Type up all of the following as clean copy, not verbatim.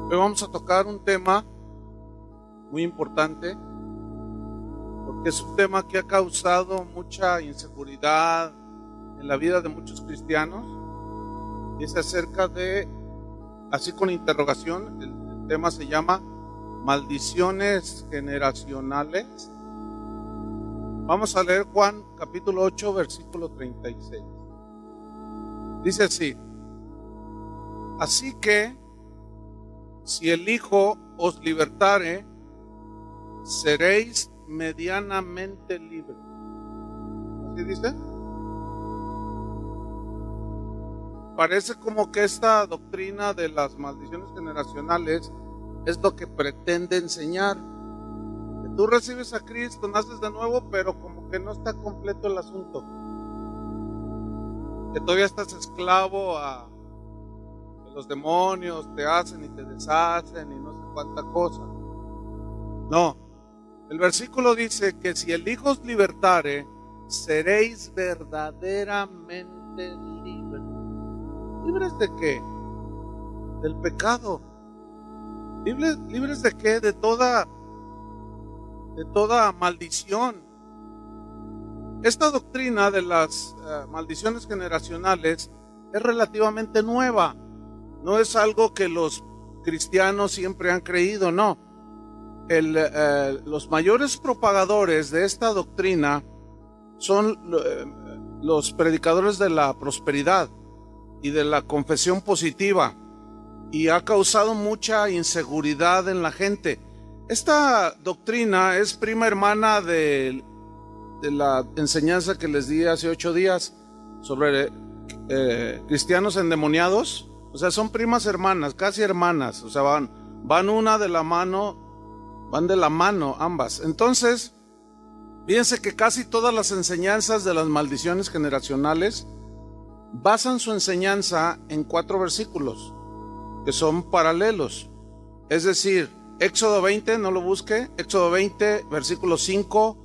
Hoy vamos a tocar un tema muy importante, porque es un tema que ha causado mucha inseguridad en la vida de muchos cristianos, y es acerca de, así con interrogación, el tema se llama maldiciones generacionales. Vamos a leer Juan capítulo 8 versículo 36. Dice así: así que si el Hijo os libertare, seréis medianamente libres. ¿Así dice? Parece como que esta doctrina de las maldiciones generacionales es lo que pretende enseñar. Que tú recibes a Cristo, naces de nuevo, pero como que no está completo el asunto. Que todavía estás esclavo a los demonios, te hacen y te deshacen y no sé cuánta cosa. No, el versículo dice que si el Hijo os libertare, seréis verdaderamente libres. ¿Libres de qué? Del pecado. ¿Libres de qué? De toda maldición. Esta doctrina de las maldiciones generacionales es relativamente nueva. No es algo que los cristianos siempre han creído, no. Los mayores propagadores de esta doctrina son los predicadores de la prosperidad y de la confesión positiva, y ha causado mucha inseguridad en la gente. Esta doctrina es prima hermana de la enseñanza que les di hace 8 días sobre cristianos endemoniados. O sea, son primas hermanas, casi hermanas. O sea, van una de la mano, van de la mano ambas. Entonces, fíjense que casi todas las enseñanzas de las maldiciones generacionales basan su enseñanza en 4 versículos que son paralelos. Es decir, Éxodo 20, no lo busque, Éxodo 20, versículo 5,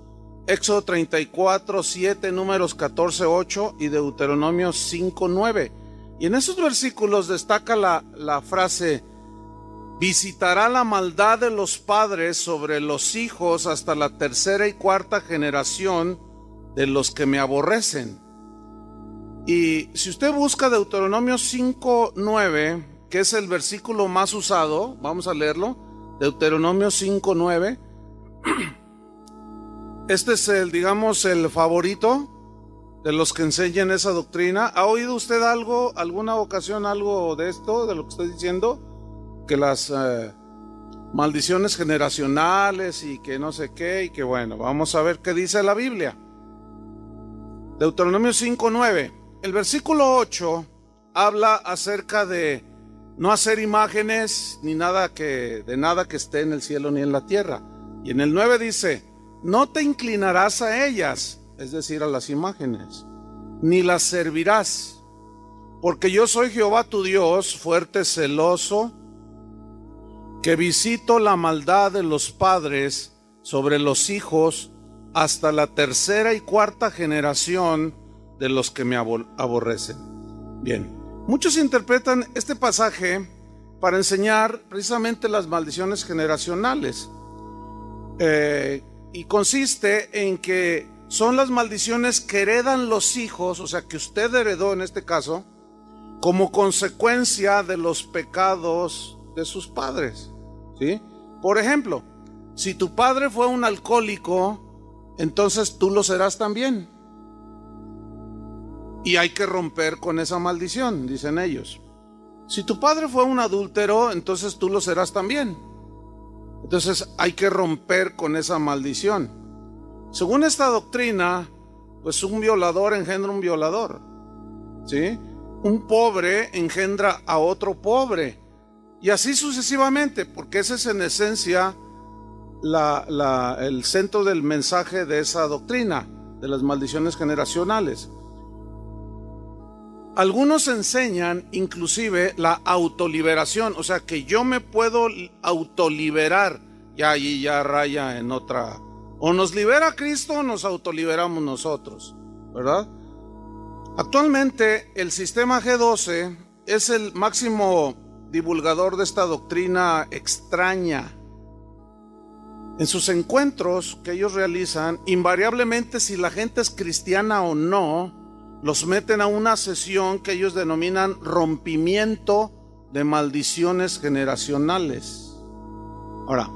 Éxodo 34, 7, Números 14, 8 y Deuteronomio 5, 9. Y en esos versículos destaca la frase: visitará la maldad de los padres sobre los hijos hasta la 3ª y 4ª generación de los que me aborrecen. Y si usted busca Deuteronomio 5, 9, que es el versículo más usado, vamos a leerlo, Deuteronomio 5, 9. Este es el favorito de los que enseñan esa doctrina. ¿Ha oído usted alguna ocasión algo de esto, de lo que estoy diciendo? Que las maldiciones generacionales y que no sé qué, y que bueno, vamos a ver qué dice la Biblia. Deuteronomio 5:9. El versículo 8 habla acerca de no hacer imágenes ni de nada que esté en el cielo ni en la tierra. Y en el 9 dice: no te inclinarás a ellas, es decir, a las imágenes, ni las servirás, porque yo soy Jehová tu Dios, fuerte, celoso, que visito la maldad de los padres sobre los hijos hasta la 3ª y 4ª generación de los que me aborrecen. Bien, muchos interpretan este pasaje para enseñar precisamente las maldiciones generacionales, y consiste en que son las maldiciones que heredan los hijos, o sea, que usted heredó en este caso, como consecuencia de los pecados de sus padres, ¿sí? Por ejemplo, si tu padre fue un alcohólico, entonces tú lo serás también. Y hay que romper con esa maldición, dicen ellos. Si tu padre fue un adúltero, entonces tú lo serás también. Entonces hay que romper con esa maldición. Según esta doctrina, pues un violador engendra un violador, ¿sí? Un pobre engendra a otro pobre, y así sucesivamente, porque ese es en esencia el centro del mensaje de esa doctrina de las maldiciones generacionales. Algunos enseñan inclusive la autoliberación, o sea que yo me puedo autoliberar. Ya allí ya raya en otra. O nos libera Cristo o nos autoliberamos nosotros, ¿verdad? Actualmente el sistema G12 es el máximo divulgador de esta doctrina extraña. En sus encuentros que ellos realizan, invariablemente, si la gente es cristiana o no, los meten a una sesión que ellos denominan rompimiento de maldiciones generacionales. Ahora,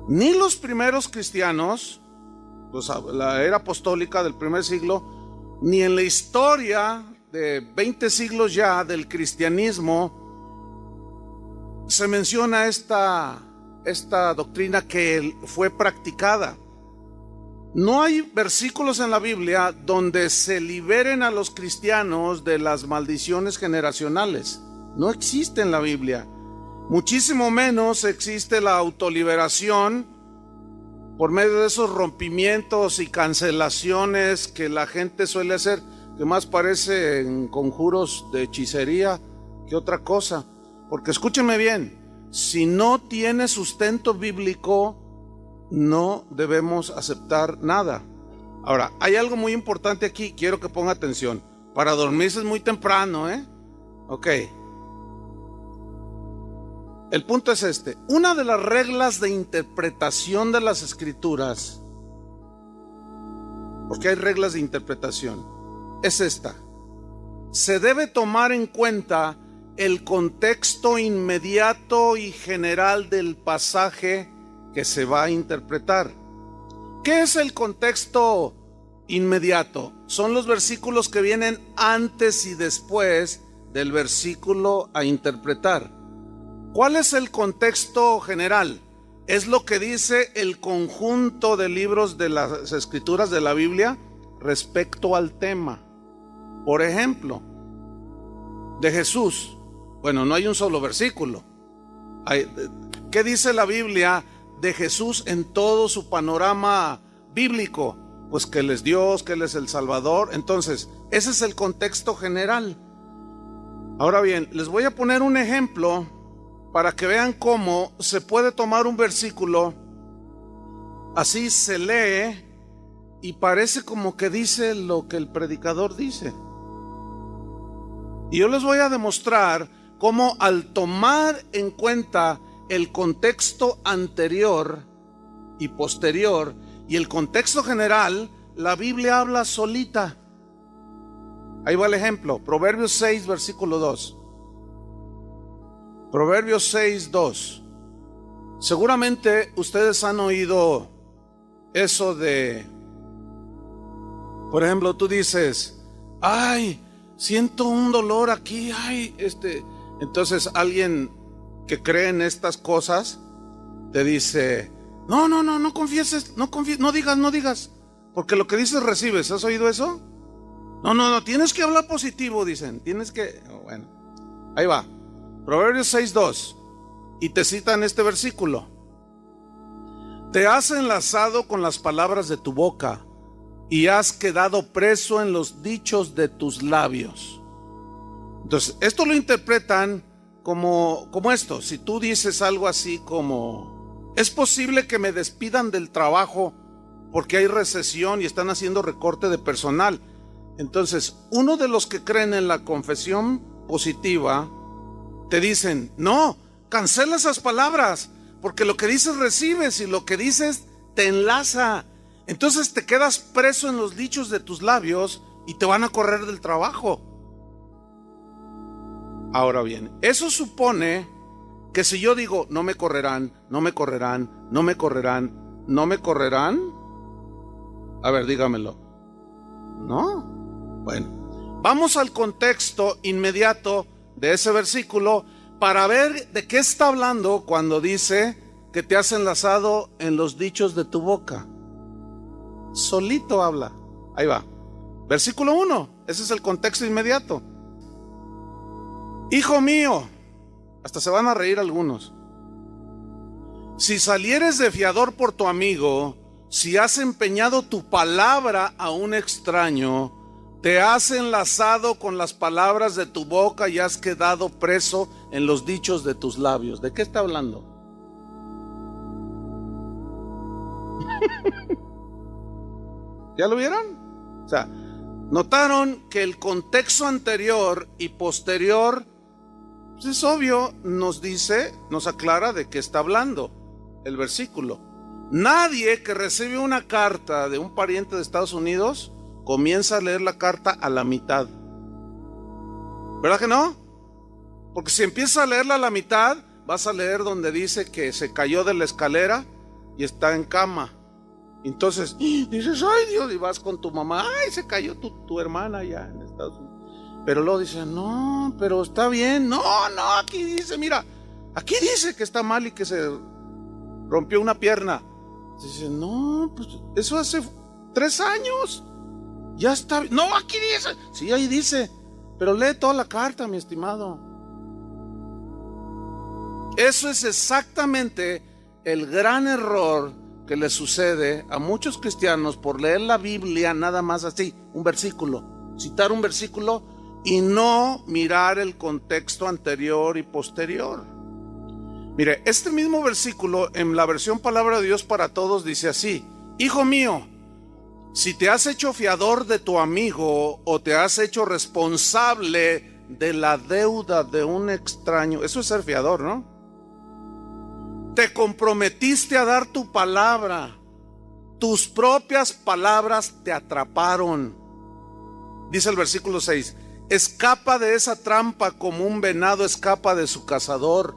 ni los primeros cristianos, la era apostólica del primer siglo, ni en la historia de 20 siglos ya del cristianismo se menciona esta doctrina que fue practicada. No hay versículos en la Biblia donde se liberen a los cristianos de las maldiciones generacionales. No existe en la Biblia. Muchísimo menos existe la autoliberación por medio de esos rompimientos y cancelaciones que la gente suele hacer, que más parecen conjuros de hechicería que otra cosa. Porque escúchenme bien, si no tiene sustento bíblico, no debemos aceptar nada. Ahora, hay algo muy importante aquí, quiero que ponga atención. Para dormirse es muy temprano, Ok. El punto es este. Una de las reglas de interpretación de las Escrituras, porque hay reglas de interpretación, es esta. Se debe tomar en cuenta el contexto inmediato y general del pasaje que se va a interpretar. ¿Qué es el contexto inmediato? Son los versículos que vienen antes y después del versículo a interpretar. ¿Cuál es el contexto general? Es lo que dice el conjunto de libros de las Escrituras de la Biblia respecto al tema. Por ejemplo, de Jesús. Bueno, no hay un solo versículo. ¿Qué dice la Biblia de Jesús en todo su panorama bíblico? Pues que Él es Dios, que Él es el Salvador. Entonces, ese es el contexto general. Ahora bien, les voy a poner un ejemplo para que vean cómo se puede tomar un versículo, así se lee y parece como que dice lo que el predicador dice. Y yo les voy a demostrar cómo al tomar en cuenta el contexto anterior y posterior y el contexto general, la Biblia habla solita. Ahí va el ejemplo, Proverbios 6, versículo 2. Proverbios 6, 2. Seguramente ustedes han oído eso de, por ejemplo, tú dices, ay, siento un dolor aquí, ay, Entonces alguien que cree en estas cosas te dice, no confieses, no digas, porque lo que dices recibes. ¿Has oído eso? No, tienes que hablar positivo, dicen, bueno, ahí va. Proverbios 6:2, y te citan este versículo. Te has enlazado con las palabras de tu boca y has quedado preso en los dichos de tus labios. Entonces, esto lo interpretan como esto. Si tú dices algo así como, es posible que me despidan del trabajo porque hay recesión y están haciendo recorte de personal. Entonces, uno de los que creen en la confesión positiva te dicen, no, cancela esas palabras, porque lo que dices recibes y lo que dices te enlaza. Entonces te quedas preso en los dichos de tus labios y te van a correr del trabajo. Ahora bien, eso supone que si yo digo, no me correrán, a ver, dígamelo. No. Bueno, vamos al contexto inmediato de ese versículo para ver de qué está hablando cuando dice que te has enlazado en los dichos de tu boca. Solito habla. Ahí va. Versículo 1. Ese es el contexto inmediato. Hijo mío, hasta se van a reír algunos. Si salieres de fiador por tu amigo, si has empeñado tu palabra a un extraño, te has enlazado con las palabras de tu boca y has quedado preso en los dichos de tus labios. ¿De qué está hablando? ¿Ya lo vieron? O sea, notaron que el contexto anterior y posterior Pues es obvio, nos dice, nos aclara de qué está hablando el versículo. Nadie que recibe una carta de un pariente de Estados Unidos comienza a leer la carta a la mitad. ¿Verdad que no? Porque si empiezas a leerla a la mitad, vas a leer donde dice que se cayó de la escalera y está en cama. Entonces dices, ay Dios, y vas con tu mamá, ay, se cayó tu hermana allá en Estados Unidos. Pero luego dice, no, pero está bien. No, aquí dice, mira, aquí dice que está mal y que se rompió una pierna. Dice, no, pues eso hace 3 años. Ya está. No, aquí dice. Sí, ahí dice. Pero lee toda la carta, mi estimado. Eso es exactamente el gran error que le sucede a muchos cristianos por leer la Biblia nada más así, un versículo, citar un versículo y no mirar el contexto anterior y posterior. Mire, este mismo versículo en la versión Palabra de Dios para Todos dice así: hijo mío, si te has hecho fiador de tu amigo o te has hecho responsable de la deuda de un extraño, eso es ser fiador, ¿no? Te comprometiste a dar tu palabra, tus propias palabras te atraparon. Dice el versículo 6, escapa de esa trampa como un venado escapa de su cazador,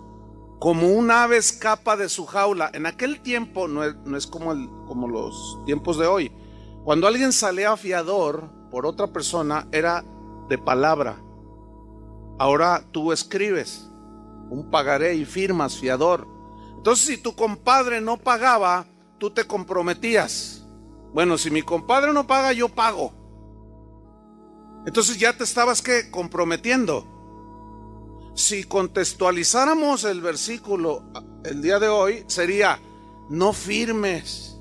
como un ave escapa de su jaula. En aquel tiempo no es como los tiempos de hoy. Cuando alguien salía fiador por otra persona era de palabra. Ahora tú escribes un pagaré y firmas fiador. Entonces si tu compadre no pagaba, tú te comprometías. Bueno, si mi compadre no paga, yo pago. Entonces ya te estabas comprometiendo. Si contextualizáramos el versículo el día de hoy, sería: no firmes.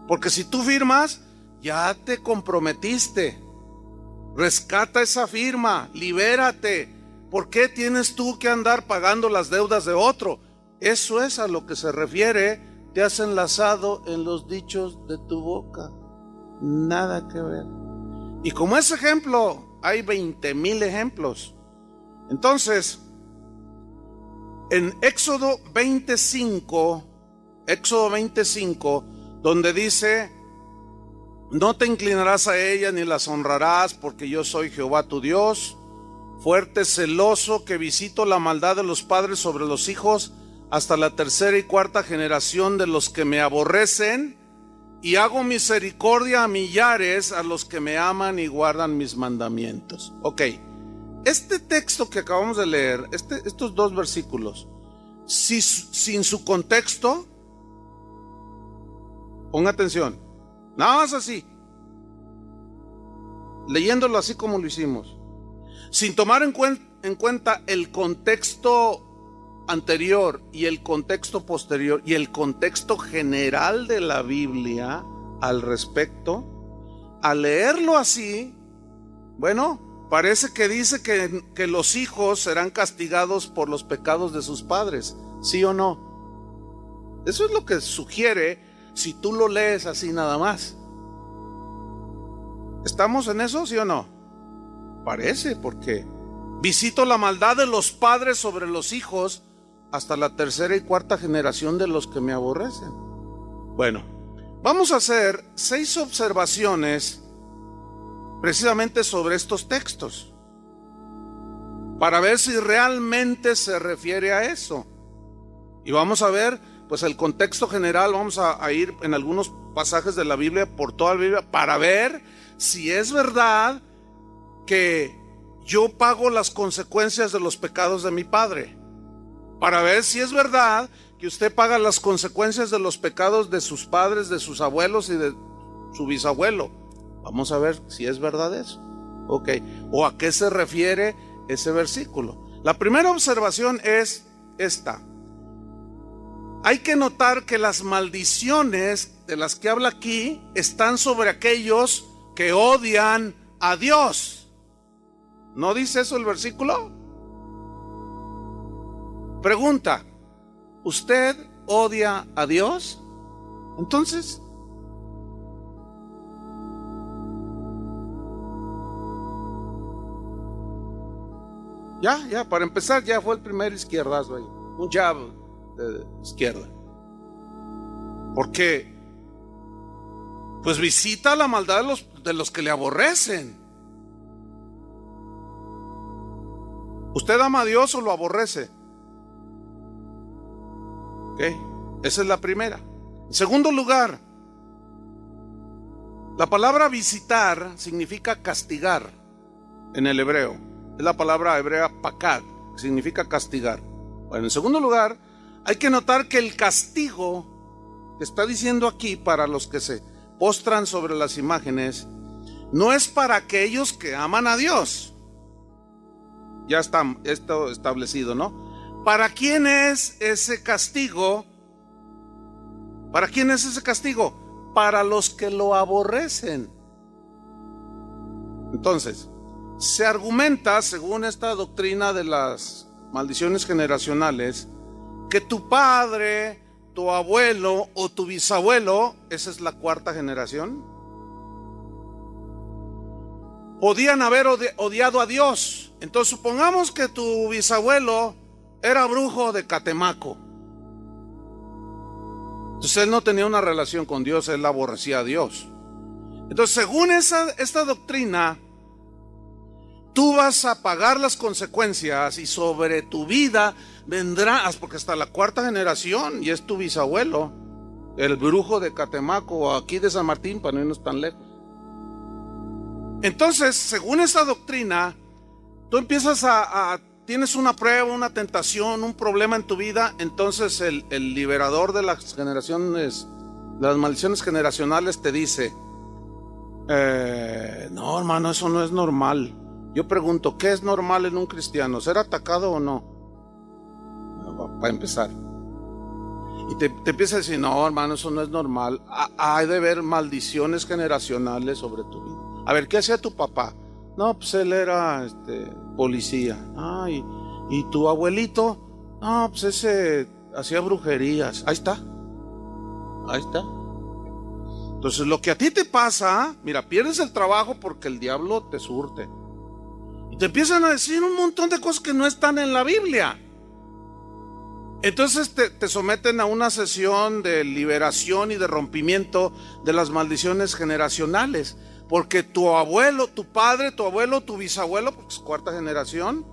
Porque si tú firmas, ya te comprometiste. Rescata esa firma, libérate. ¿Por qué tienes tú que andar pagando las deudas de otro? Eso es a lo que se refiere: te has enlazado en los dichos de tu boca. Nada que ver. Y como ese ejemplo, hay 20,000 ejemplos. Entonces, en Éxodo 25, donde dice: no te inclinarás a ellas ni las honrarás, porque yo soy Jehová tu Dios, fuerte, celoso, que visito la maldad de los padres sobre los hijos hasta la 3ª y 4ª generación de los que me aborrecen, y hago misericordia a millares a los que me aman y guardan mis mandamientos. Ok, este texto que acabamos de leer, estos 2 versículos, sin su contexto, ponga atención, nada más así, leyéndolo así como lo hicimos, sin tomar en cuenta el contexto anterior y el contexto posterior y el contexto general de la Biblia al respecto, al leerlo así, bueno, parece que dice que los hijos serán castigados por los pecados de sus padres, ¿sí o no? Eso es lo que sugiere si tú lo lees así nada más. ¿Estamos en eso, sí o no? Parece, porque visito la maldad de los padres sobre los hijos hasta la 3ª y 4ª generación de los que me aborrecen. Bueno, vamos a hacer 6 observaciones precisamente sobre estos textos para ver si realmente se refiere a eso. Y vamos a ver pues el contexto general. Vamos a ir en algunos pasajes de la Biblia, por toda la Biblia, para ver si es verdad que yo pago las consecuencias de los pecados de mi padre, para ver si es verdad que usted paga las consecuencias de los pecados de sus padres, de sus abuelos y de su bisabuelo. Vamos a ver si es verdad eso. Ok, o a qué se refiere ese versículo. La primera observación es esta: hay que notar que las maldiciones de las que habla aquí están sobre aquellos que odian a Dios. ¿No dice eso el versículo? Pregunta: ¿usted odia a Dios? Entonces, Ya, para empezar, ya fue el primer izquierdazo ahí. Un jab de izquierda. Porque, pues visita la maldad de los que le aborrecen. ¿Usted ama a Dios o lo aborrece? Ok, esa es la primera. En segundo lugar, la palabra visitar significa castigar en el hebreo. Es la palabra hebrea pakad, que significa castigar. Bueno, en segundo lugar, hay que notar que el castigo que está diciendo aquí para los que se postran sobre las imágenes no es para aquellos que aman a Dios. Ya está esto establecido, ¿no? ¿Para quién es ese castigo? ¿Para quién es ese castigo? Para los que lo aborrecen. Entonces, se argumenta, según esta doctrina de las maldiciones generacionales, que tu padre, tu abuelo o tu bisabuelo, esa es la cuarta generación, podían haber odiado a Dios. Entonces supongamos que tu bisabuelo era brujo de Catemaco. Entonces él no tenía una relación con Dios, él aborrecía a Dios. Entonces, según esta doctrina, tú vas a pagar las consecuencias y sobre tu vida vendrás, porque hasta la cuarta generación y es tu bisabuelo, el brujo de Catemaco o aquí de San Martín, para no irnos tan lejos. Entonces, según esta doctrina, tú empiezas tienes una prueba, una tentación, un problema en tu vida. Entonces el liberador de las generaciones, de las maldiciones generacionales, te dice: no, hermano, eso no es normal. Yo pregunto, ¿qué es normal en un cristiano? ¿Ser atacado o no? Para empezar. Y te empieza a decir: no, hermano, eso no es normal. Hay de haber maldiciones generacionales sobre tu vida. A ver, ¿qué hacía tu papá? No, pues él era policía. ¿Y tu abuelito? No, pues ese hacía brujerías. Ahí está. Entonces, lo que a ti te pasa, mira, pierdes el trabajo porque el diablo te surte. Y te empiezan a decir un montón de cosas que no están en la Biblia. Entonces te someten a una sesión de liberación y de rompimiento de las maldiciones generacionales. Porque tu abuelo, tu padre, tu abuelo, tu bisabuelo, porque es cuarta generación,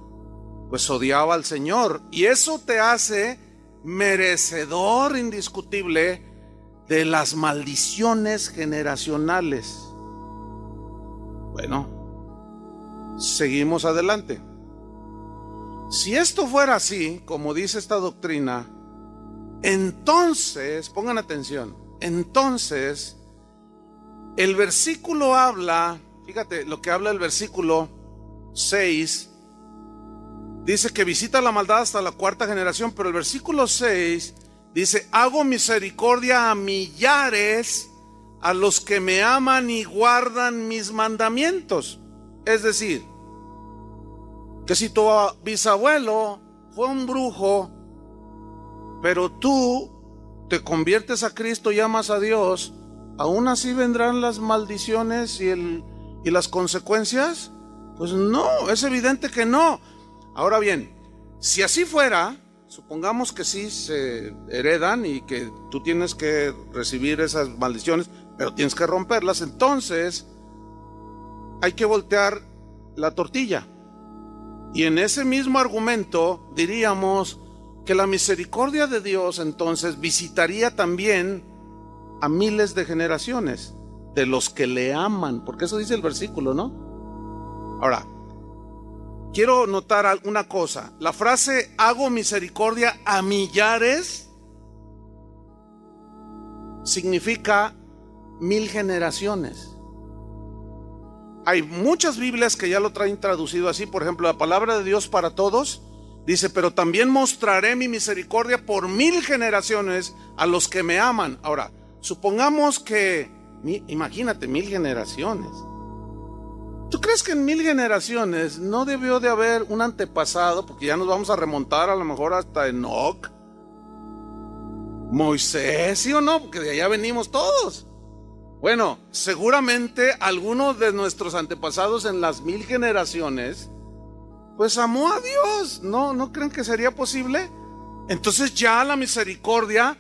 pues odiaba al Señor. Y eso te hace merecedor indiscutible de las maldiciones generacionales. Bueno, seguimos adelante. Si esto fuera así, como dice esta doctrina, entonces, pongan atención, entonces el versículo habla, fíjate lo que habla el versículo 6, dice que visita la maldad hasta la cuarta generación, pero el versículo 6 dice: hago misericordia a millares, a los que me aman y guardan mis mandamientos. Es decir, que si tu bisabuelo fue un brujo, pero tú te conviertes a Cristo y amas a Dios, ¿aún así vendrán las maldiciones y las consecuencias? Pues no, es evidente que no. Ahora bien, si así fuera, supongamos que sí se heredan y que tú tienes que recibir esas maldiciones, pero tienes que romperlas, entonces hay que voltear la tortilla. Y en ese mismo argumento diríamos que la misericordia de Dios entonces visitaría también a miles de generaciones de los que le aman, porque eso dice el versículo, ¿no? Ahora, quiero notar una cosa. La frase hago misericordia a millares significa 1000 generaciones. Hay muchas Biblias que ya lo traen traducido así. Por ejemplo, la palabra de Dios para todos dice: pero también mostraré mi misericordia por 1000 generaciones a los que me aman. Ahora, supongamos que, imagínate, 1000 generaciones. ¿Tú crees que en 1000 generaciones no debió de haber un antepasado? Porque ya nos vamos a remontar a lo mejor hasta Enoc, Moisés, ¿sí o no? Porque de allá venimos todos. Bueno, seguramente algunos de nuestros antepasados en las 1000 generaciones pues amó a Dios. ¿No creen que sería posible? Entonces ya la misericordia,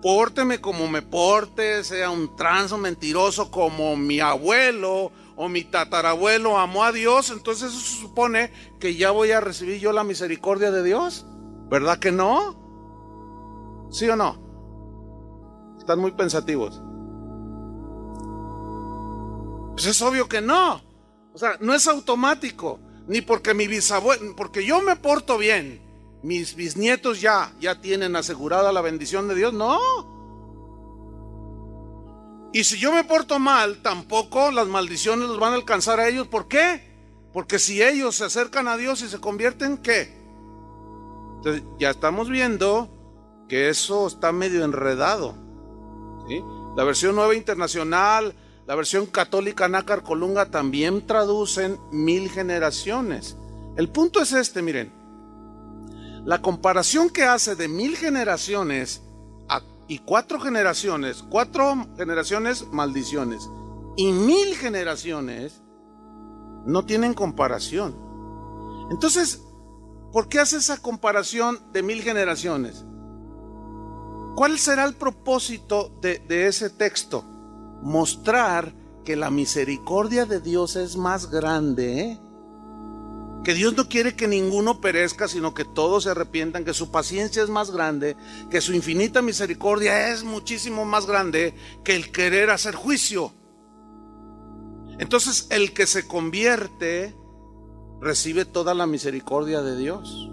pórteme como me porte, sea un transo mentiroso como mi abuelo o mi tatarabuelo amó a Dios, entonces eso se supone que ya voy a recibir yo la misericordia de Dios. ¿Verdad que no? ¿Sí o no? Están muy pensativos. Pues es obvio que no. O sea, no es automático. Ni porque mi bisabuelo, porque yo me porto bien, mis bisnietos ya tienen asegurada la bendición de Dios. No. Y si yo me porto mal, tampoco las maldiciones los van a alcanzar a ellos. ¿Por qué? Porque si ellos se acercan a Dios y se convierten, ¿qué? Entonces ya estamos viendo que eso está medio enredado, ¿sí? La versión Nueva Internacional, la versión católica Nácar Colunga también traducen 1000 generaciones. El punto es este, miren. La comparación que hace de 1000 generaciones y 4 generaciones maldiciones y 1000 generaciones no tienen comparación. Entonces, ¿por qué hace esa comparación de 1000 generaciones? ¿Cuál será el propósito de ese texto? Mostrar que la misericordia de Dios es más grande, ¿eh? Que Dios no quiere que ninguno perezca, sino que todos se arrepientan, que su paciencia es más grande, que su infinita misericordia es muchísimo más grande que el querer hacer juicio. Entonces, el que se convierte recibe toda la misericordia de Dios.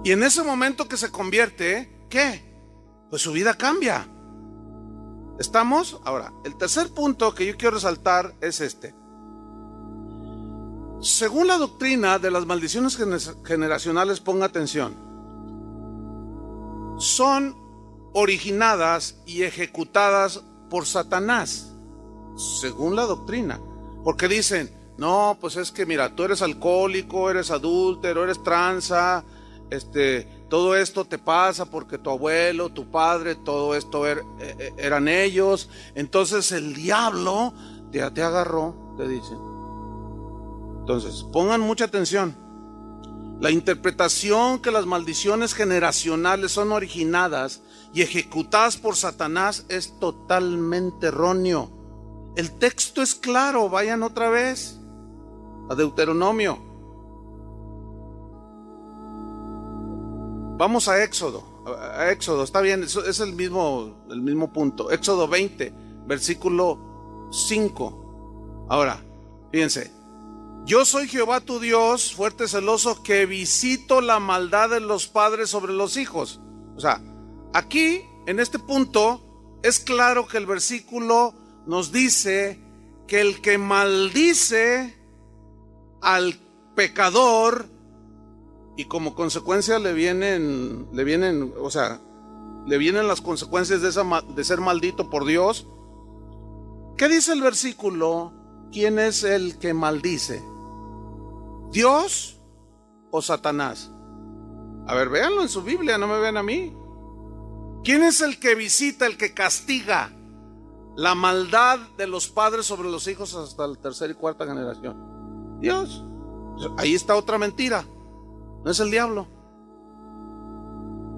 Y en ese momento que se convierte, ¿qué? Pues su vida cambia. ¿Estamos? Ahora, el tercer punto que yo quiero resaltar es este. Según la doctrina de las maldiciones generacionales, ponga atención, son originadas y ejecutadas por Satanás, según la doctrina. Porque dicen, no, pues es que mira, tú eres alcohólico, eres adúltero, eres tranza, todo esto te pasa porque tu abuelo, tu padre, todo esto eran ellos. Entonces el diablo te agarró, te dicen. Entonces, pongan mucha atención. La interpretación que las maldiciones generacionales son originadas y ejecutadas por Satanás es totalmente erróneo. El texto es claro, vayan otra vez a Deuteronomio. Vamos a Éxodo, está bien, es el mismo punto. Éxodo 20, versículo 5. Ahora, fíjense. Yo soy Jehová tu Dios, fuerte, celoso, que visito la maldad de los padres sobre los hijos. O sea, aquí, en este punto, es claro que el versículo nos dice que el que maldice al pecador y como consecuencia le vienen las consecuencias de ser maldito por Dios. ¿Qué dice el versículo? ¿Quién es el que maldice? ¿Dios o Satanás? A ver, véanlo en su Biblia, no me vean a mí. ¿Quién es el que visita, el que castiga la maldad de los padres sobre los hijos hasta la tercera y cuarta generación? Dios. Ahí está otra mentira. No es el diablo.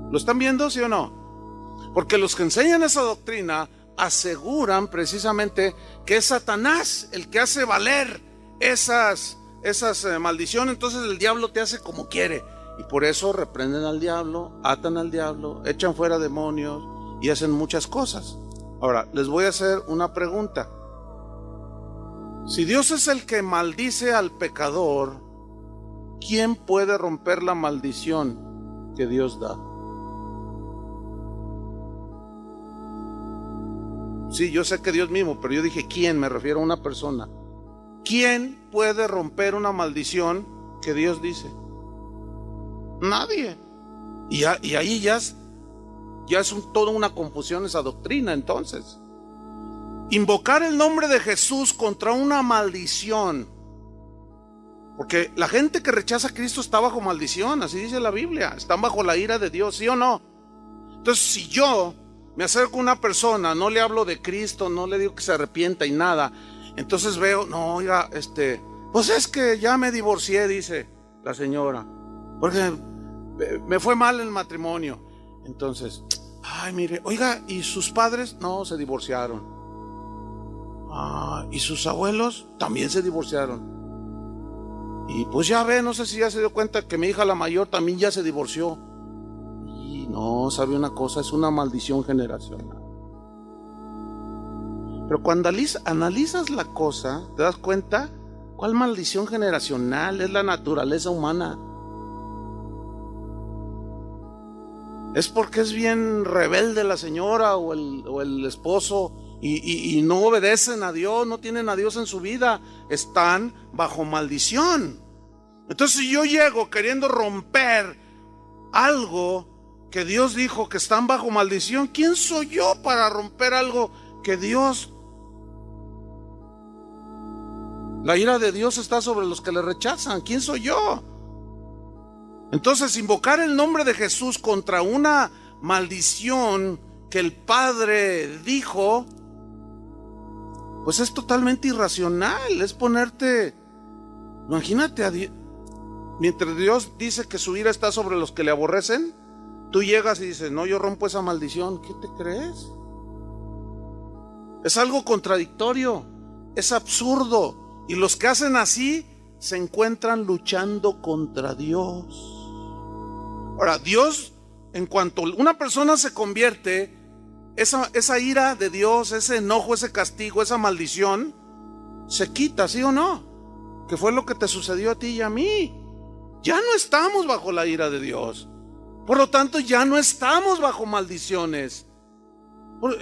¿Lo están viendo, sí o no? Porque los que enseñan esa doctrina aseguran precisamente que es Satanás el que hace valer esas maldiciones. Entonces el diablo te hace como quiere, y por eso reprenden al diablo, atan al diablo, echan fuera demonios y hacen muchas cosas. Ahora, les voy a hacer una pregunta. Si Dios es el que maldice al pecador, ¿quién puede romper la maldición que Dios da? Sí, yo sé que Dios mismo, pero yo dije ¿quién? Me refiero a una persona. ¿Quién puede romper una maldición que Dios dice? Nadie. Y ahí ya es toda una confusión esa doctrina. Entonces, invocar el nombre de Jesús contra una maldición, porque la gente que rechaza a Cristo está bajo maldición, así dice la Biblia, están bajo la ira de Dios, ¿sí o no? Entonces, si yo me acerco a una persona, no le hablo de Cristo, no le digo que se arrepienta y nada, entonces veo, no, oiga, Pues es que ya me divorcié, dice la señora, porque me fue mal el matrimonio. Entonces, ay, mire, oiga, ¿y sus padres? No, se divorciaron. ¿Y sus abuelos? También se divorciaron. Y pues ya ve, no sé si ya se dio cuenta que mi hija la mayor también ya se divorció. Y no, ¿sabe una cosa? Es una maldición generacional. Pero cuando analizas la cosa, te das cuenta, ¿cuál maldición generacional? Es la naturaleza humana. Es porque es bien rebelde la señora o el esposo y no obedecen a Dios, no tienen a Dios en su vida, están bajo maldición. Entonces, si yo llego queriendo romper algo que Dios dijo que están bajo maldición, ¿quién soy yo para romper algo que Dios? La ira de Dios está sobre los que le rechazan. ¿Quién soy yo? Entonces, invocar el nombre de Jesús contra una maldición que el Padre dijo, pues es totalmente irracional. Es ponerte, imagínate a Dios, mientras Dios dice que su ira está sobre los que le aborrecen, tú llegas y dices, no, yo rompo esa maldición. ¿Qué te crees? Es algo contradictorio, es absurdo. Y los que hacen así se encuentran luchando contra Dios. Ahora, Dios, en cuanto una persona se convierte, esa ira de Dios, ese enojo, ese castigo, esa maldición, se quita, ¿sí o no? Que fue lo que te sucedió a ti y a mí. Ya no estamos bajo la ira de Dios. Por lo tanto, ya no estamos bajo maldiciones.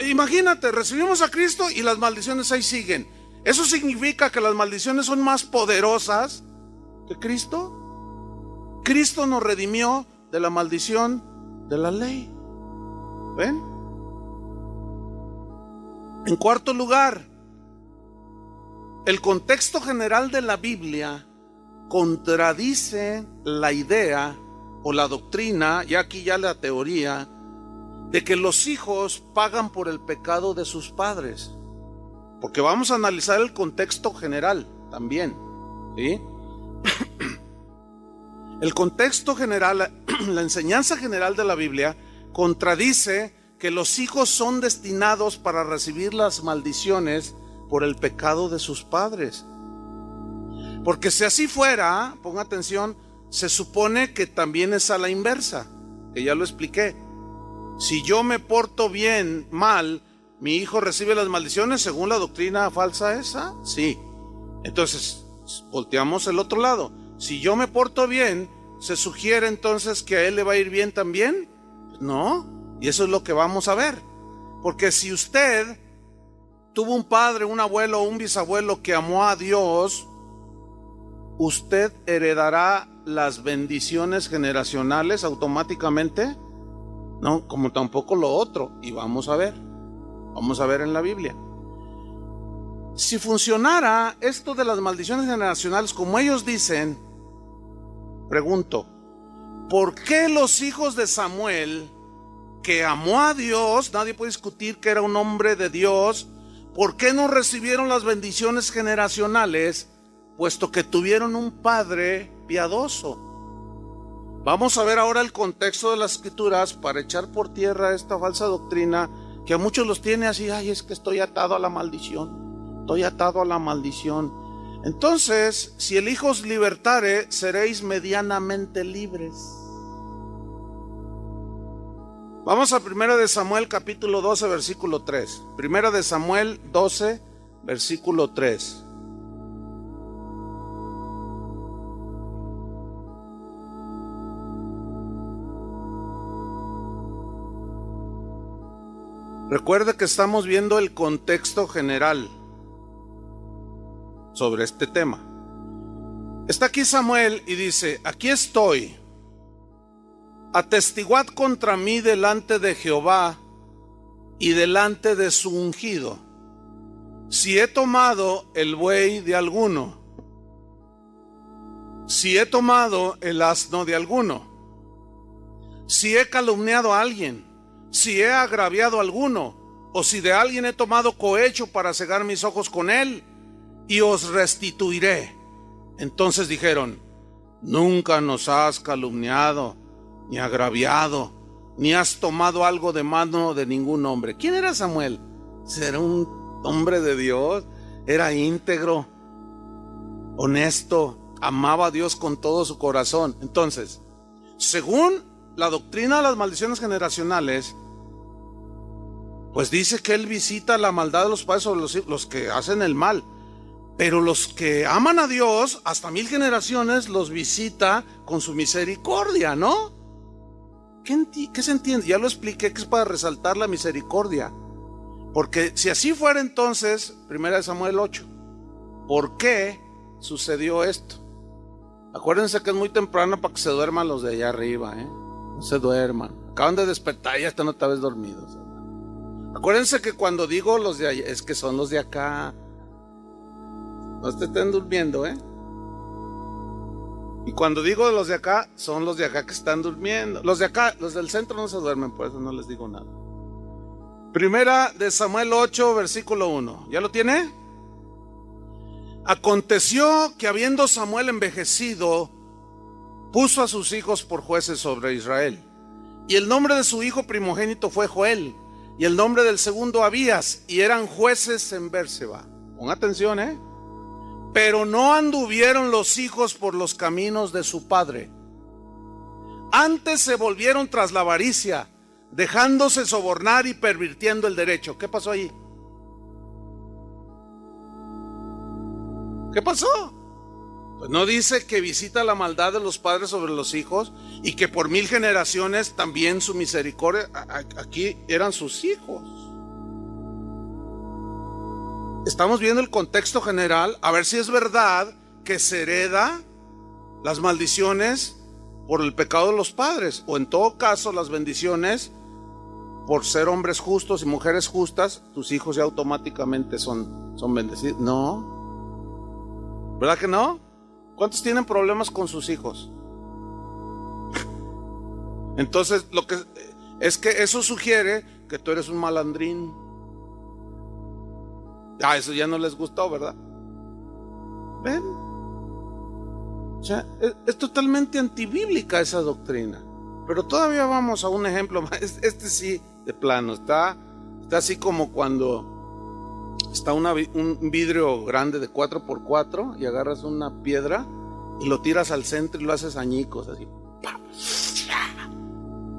Imagínate, recibimos a Cristo y las maldiciones ahí siguen. ¿Eso significa que las maldiciones son más poderosas que Cristo? Cristo nos redimió de la maldición de la ley. ¿Ven? En cuarto lugar, el contexto general de la Biblia contradice la idea o la doctrina, y aquí ya la teoría, de que los hijos pagan por el pecado de sus padres. Porque vamos a analizar el contexto general también, ¿sí? El contexto general, la enseñanza general de la Biblia contradice que los hijos son destinados para recibir las maldiciones por el pecado de sus padres. Porque si así fuera, ponga atención, se supone que también es a la inversa, que ya lo expliqué. Si yo me porto bien, mal, ¿mi hijo recibe las maldiciones según la doctrina falsa esa? Sí. Entonces, volteamos el otro lado. Si yo me porto bien, ¿se sugiere entonces que a él le va a ir bien también? No. Y eso es lo que vamos a ver. Porque si usted tuvo un padre, un abuelo o un bisabuelo que amó a Dios, ¿usted heredará las bendiciones generacionales automáticamente? No, como tampoco lo otro. Y vamos a ver. Vamos a ver en la Biblia. Si funcionara esto de las maldiciones generacionales como ellos dicen, pregunto, ¿por qué los hijos de Samuel, que amó a Dios, nadie puede discutir que era un hombre de Dios, ¿por qué no recibieron las bendiciones generacionales, puesto que tuvieron un padre piadoso? Vamos a ver ahora el contexto de las Escrituras para echar por tierra esta falsa doctrina que a muchos los tiene así, ay, es que estoy atado a la maldición, estoy atado a la maldición. Entonces, si el Hijo os libertare, seréis medianamente libres. Vamos a 1 de Samuel capítulo 12, versículo 3. 1 de Samuel 12, versículo 3. Recuerde que estamos viendo el contexto general sobre este tema. Está aquí Samuel y dice, aquí estoy, atestiguad contra mí delante de Jehová y delante de su ungido, si he tomado el buey de alguno, si he tomado el asno de alguno, si he calumniado a alguien, si he agraviado a alguno, o si de alguien he tomado cohecho para cegar mis ojos con él, y os restituiré. Entonces dijeron: nunca nos has calumniado, ni agraviado, ni has tomado algo de mano de ningún hombre. ¿Quién era Samuel? Era un hombre de Dios, era íntegro, honesto, amaba a Dios con todo su corazón. Entonces, según la doctrina de las maldiciones generacionales, pues dice que él visita la maldad de los padres sobre los que hacen el mal. Pero los que aman a Dios, hasta 1000 generaciones, los visita con su misericordia, ¿no? ¿Qué se entiende? Ya lo expliqué, que es para resaltar la misericordia. Porque si así fuera, entonces, 1 Samuel 8, ¿por qué sucedió esto? Acuérdense que es muy temprano para que se duerman los de allá arriba, ¿eh? No se duerman. Acaban de despertar y ya están otra vez dormidos. Acuérdense que cuando digo los de allá, es que son los de acá. No se estén durmiendo, ¿eh? Y cuando digo los de acá, son los de acá que están durmiendo. Los de acá, los del centro no se duermen, por eso no les digo nada. 1 Samuel 8, versículo 1. ¿Ya lo tiene? Aconteció que habiendo Samuel envejecido, puso a sus hijos por jueces sobre Israel. Y el nombre de su hijo primogénito fue Joel, y el nombre del segundo Abías, y eran jueces en Bérseba. Pon atención, ¿eh? Pero no anduvieron los hijos por los caminos de su padre. Antes se volvieron tras la avaricia, dejándose sobornar y pervirtiendo el derecho. ¿Qué pasó ahí? ¿Qué pasó? Pues no dice que visita la maldad de los padres sobre los hijos y que por 1000 generaciones también su misericordia. Aquí eran sus hijos. Estamos viendo el contexto general, a ver si es verdad que se hereda las maldiciones por el pecado de los padres, o en todo caso las bendiciones por ser hombres justos y mujeres justas. Tus hijos ya automáticamente son bendecidos. No, ¿verdad que no? ¿Cuántos tienen problemas con sus hijos? Entonces, lo que es que eso sugiere que tú eres un malandrín. Eso ya no les gustó, ¿verdad? ¿Ven? O sea, es totalmente antibíblica esa doctrina. Pero todavía vamos a un ejemplo más. Este sí, de plano, está así como cuando está un vidrio grande de 4x4 y agarras una piedra y lo tiras al centro y lo haces añicos, así.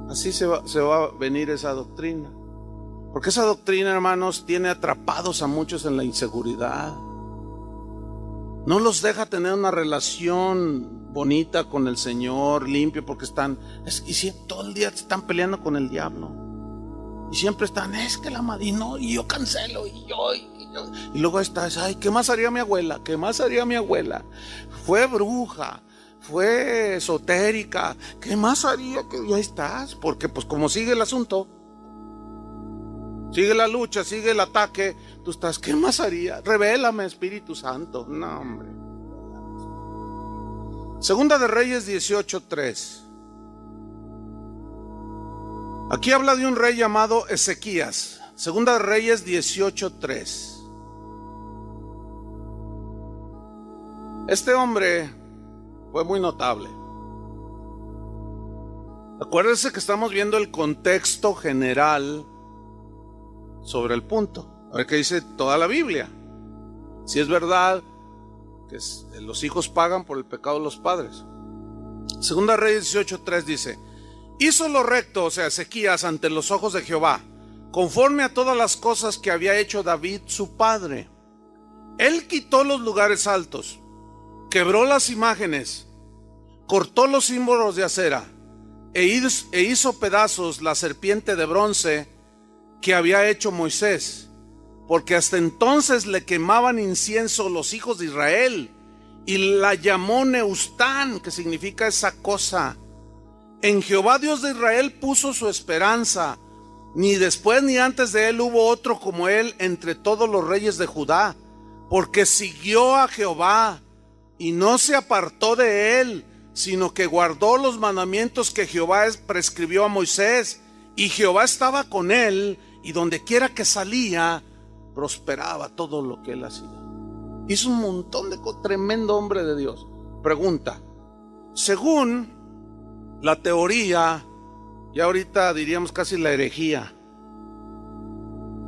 Así se va a venir esa doctrina. Porque esa doctrina, hermanos, tiene atrapados a muchos en la inseguridad. No los deja tener una relación bonita con el Señor, limpio, porque todo el día están peleando con el diablo. Y siempre están, es que la madre, y yo cancelo, y yo. Y luego estás, ay, ¿qué más haría mi abuela? ¿Qué más haría mi abuela? Fue bruja, fue esotérica, ¿qué más haría? Y ahí estás, porque pues como sigue el asunto, sigue la lucha, sigue el ataque, tú estás, ¿qué más haría? Revélame, Espíritu Santo. No, hombre. Segunda de Reyes 18:3. Aquí habla de un rey llamado Ezequías. Segunda de Reyes 18:3. Este hombre fue muy notable. Acuérdense que estamos viendo el contexto general sobre el punto. A ver qué dice toda la Biblia. Si es verdad que los hijos pagan por el pecado de los padres. Segunda Reyes 18:3 dice: hizo lo recto, o sea, Ezequías, ante los ojos de Jehová, conforme a todas las cosas que había hecho David su padre. Él quitó los lugares altos, quebró las imágenes, cortó los símbolos de acera, e hizo pedazos la serpiente de bronce que había hecho Moisés, porque hasta entonces le quemaban incienso los hijos de Israel, y la llamó Neustán, que significa esa cosa. En Jehová Dios de Israel puso su esperanza, ni después ni antes de él hubo otro como él entre todos los reyes de Judá, porque siguió a Jehová y no se apartó de él, sino que guardó los mandamientos que Jehová prescribió a Moisés, y Jehová estaba con él, y donde quiera que salía, prosperaba todo lo que él hacía. Hizo un montón de cosas, tremendo hombre de Dios. Pregunta, según la teoría, y ahorita diríamos casi la herejía,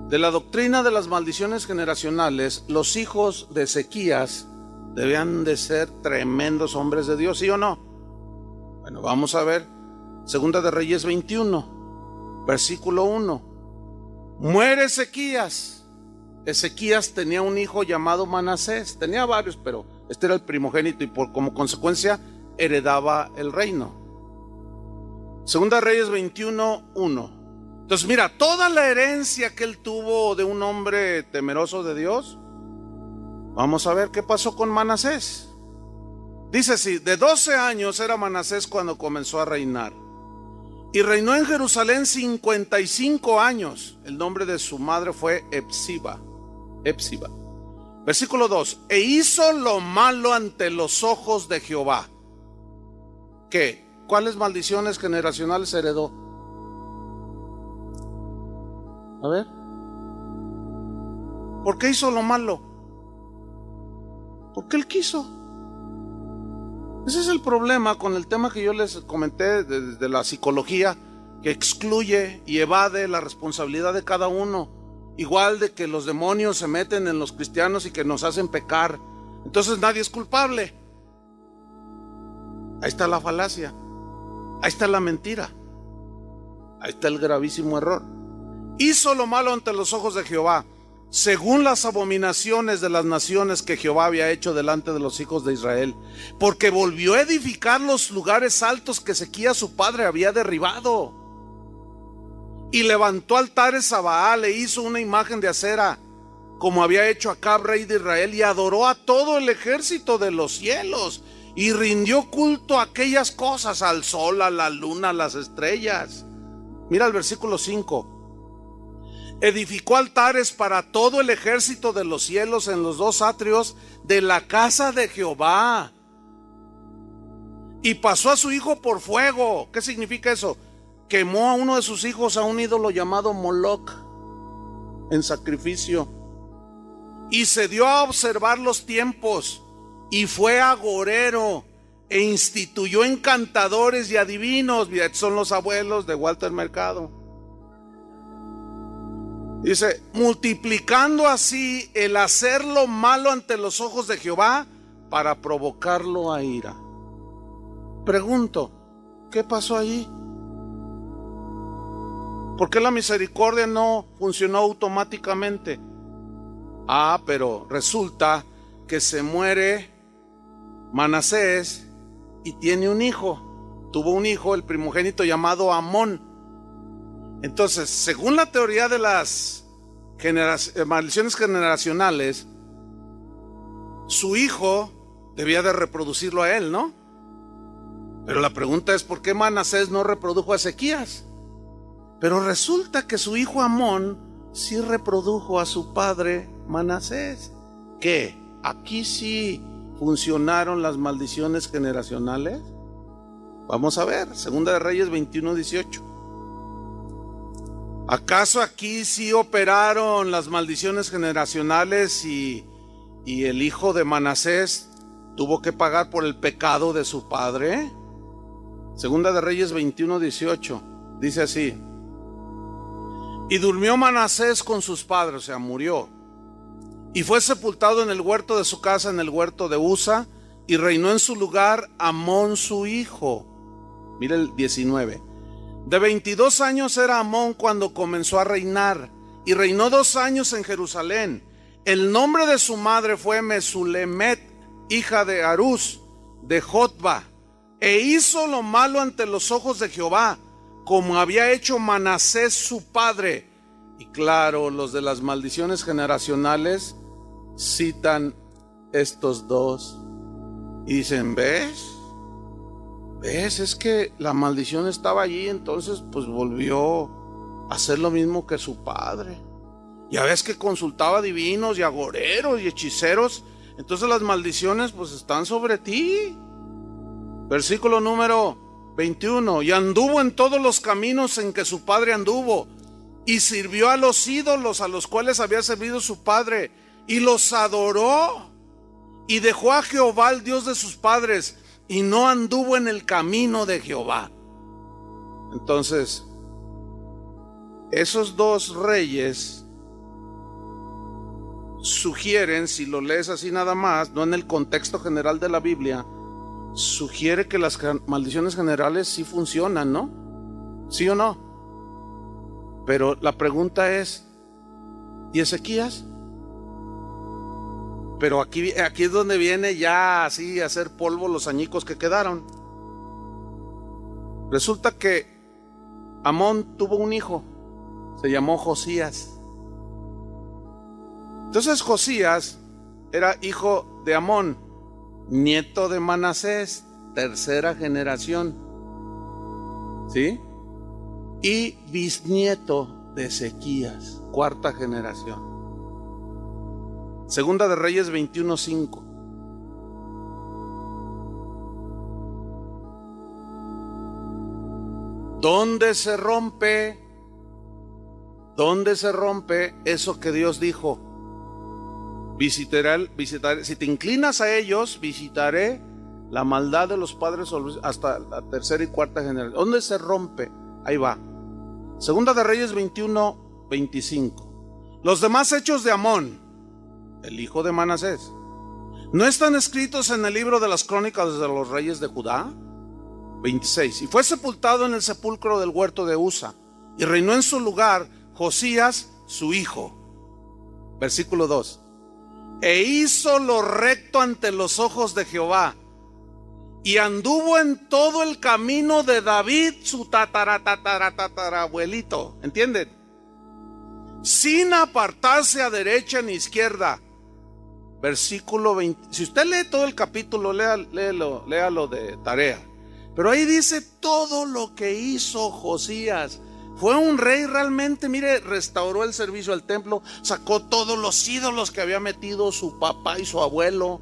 de la doctrina de las maldiciones generacionales, los hijos de Ezequías debían de ser tremendos hombres de Dios, ¿sí o no? Bueno, vamos a ver. Segunda de Reyes 21, versículo 1. Muere Ezequías. Ezequías tenía un hijo llamado Manasés. Tenía varios, pero este era el primogénito y como consecuencia heredaba el reino. Segunda de Reyes 21, 1. Entonces mira, toda la herencia que él tuvo de un hombre temeroso de Dios. Vamos a ver qué pasó con Manasés. Dice así, de 12 años era Manasés cuando comenzó a reinar. Y reinó en Jerusalén 55 años. El nombre de su madre fue Epsiba. Versículo 2. E hizo lo malo ante los ojos de Jehová. ¿Qué? ¿Cuáles maldiciones generacionales heredó? A ver. ¿Por qué hizo lo malo? Porque él quiso. Ese es el problema con el tema que yo les comenté de la psicología, que excluye y evade la responsabilidad de cada uno. Igual de que los demonios se meten en los cristianos y que nos hacen pecar. Entonces nadie es culpable. Ahí está la falacia. Ahí está la mentira. Ahí está el gravísimo error. Hizo lo malo ante los ojos de Jehová, según las abominaciones de las naciones que Jehová había hecho delante de los hijos de Israel, porque volvió a edificar los lugares altos que Ezequías su padre había derribado, y levantó altares a Baal e hizo una imagen de acera, como había hecho Acab rey de Israel, y adoró a todo el ejército de los cielos, y rindió culto a aquellas cosas, al sol, a la luna, a las estrellas. Mira el versículo 5. Edificó altares para todo el ejército de los cielos en los dos atrios de la casa de Jehová. Y pasó a su hijo por fuego. ¿Qué significa eso? Quemó a uno de sus hijos a un ídolo llamado Moloc en sacrificio. Y se dio a observar los tiempos y fue agorero e instituyó encantadores y adivinos. Son los abuelos de Walter Mercado. Dice, multiplicando así el hacer lo malo ante los ojos de Jehová para provocarlo a ira. Pregunto, ¿qué pasó allí? ¿Por qué la misericordia no funcionó automáticamente? Pero resulta que se muere Manasés y tiene un hijo. Tuvo un hijo, el primogénito llamado Amón. Entonces, según la teoría de las maldiciones generacionales, su hijo debía de reproducirlo a él, ¿no? Pero la pregunta es, ¿por qué Manasés no reprodujo a Ezequías? Pero resulta que su hijo Amón sí reprodujo a su padre Manasés. ¿Qué? ¿Aquí sí funcionaron las maldiciones generacionales? Vamos a ver, Segunda de Reyes 21:18. ¿Acaso aquí sí operaron las maldiciones generacionales y el hijo de Manasés tuvo que pagar por el pecado de su padre? Segunda de Reyes 21:18 dice así: y durmió Manasés con sus padres, o sea, murió, y fue sepultado en el huerto de su casa, en el huerto de Usa, y reinó en su lugar Amón su hijo. Mira el 19. De 22 años era Amón cuando comenzó a reinar, y reinó 2 años en Jerusalén. El nombre de su madre fue Mesulemet, hija de Harús, de Jotba, e hizo lo malo ante los ojos de Jehová, como había hecho Manasés su padre. Y claro, los de las maldiciones generacionales citan estos dos y dicen, ¿ves? Es que la maldición estaba allí, entonces pues volvió a hacer lo mismo que su padre. Ya ves que consultaba divinos y agoreros y hechiceros, entonces las maldiciones pues están sobre ti. Versículo número 21. Y anduvo en todos los caminos en que su padre anduvo, y sirvió a los ídolos a los cuales había servido su padre, y los adoró. y dejó a Jehová, el Dios de sus padres, y no anduvo en el camino de Jehová. Entonces, esos dos reyes sugieren, si lo lees así nada más, no en el contexto general de la Biblia, sugiere que las maldiciones generales sí funcionan, ¿no? ¿Sí o no? Pero la pregunta es, ¿y Ezequías? Pero aquí es donde viene ya así a hacer polvo los añicos que quedaron. Resulta que Amón tuvo un hijo, se llamó Josías. Entonces Josías era hijo de Amón, nieto de Manasés, tercera generación, ¿sí? Y bisnieto de Ezequías, cuarta generación. Segunda de Reyes 21:5. ¿Dónde se rompe? ¿Dónde se rompe eso que Dios dijo? Visitaré, si te inclinas a ellos, visitaré la maldad de los padres hasta la tercera y cuarta generación. ¿Dónde se rompe? Ahí va. Segunda de Reyes 21:25. Los demás hechos de Amón, el hijo de Manasés, ¿no están escritos en el libro de las crónicas de los reyes de Judá? 26. Y fue sepultado en el sepulcro del huerto de Usa, y reinó en su lugar Josías, su hijo. Versículo 2. E hizo lo recto ante los ojos de Jehová, y anduvo en todo el camino de David, su tatarabuelito. ¿Entienden? Sin apartarse a derecha ni izquierda. Versículo 20. Si usted lee todo el capítulo, léalo de tarea. Pero ahí dice todo lo que hizo Josías. Fue un rey realmente, mire, restauró el servicio al templo, sacó todos los ídolos que había metido su papá y su abuelo,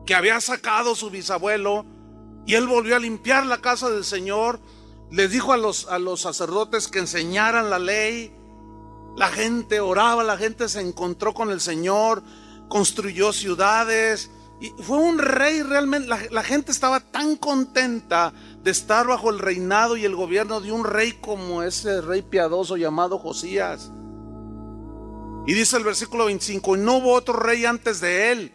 que había sacado su bisabuelo, y él volvió a limpiar la casa del Señor. Les dijo a los sacerdotes que enseñaran la ley. La gente oraba, la gente se encontró con el Señor, construyó ciudades. Y fue un rey realmente, la gente estaba tan contenta de estar bajo el reinado y el gobierno de un rey como ese rey piadoso llamado Josías. Y dice el versículo 25, y no hubo otro rey antes de él.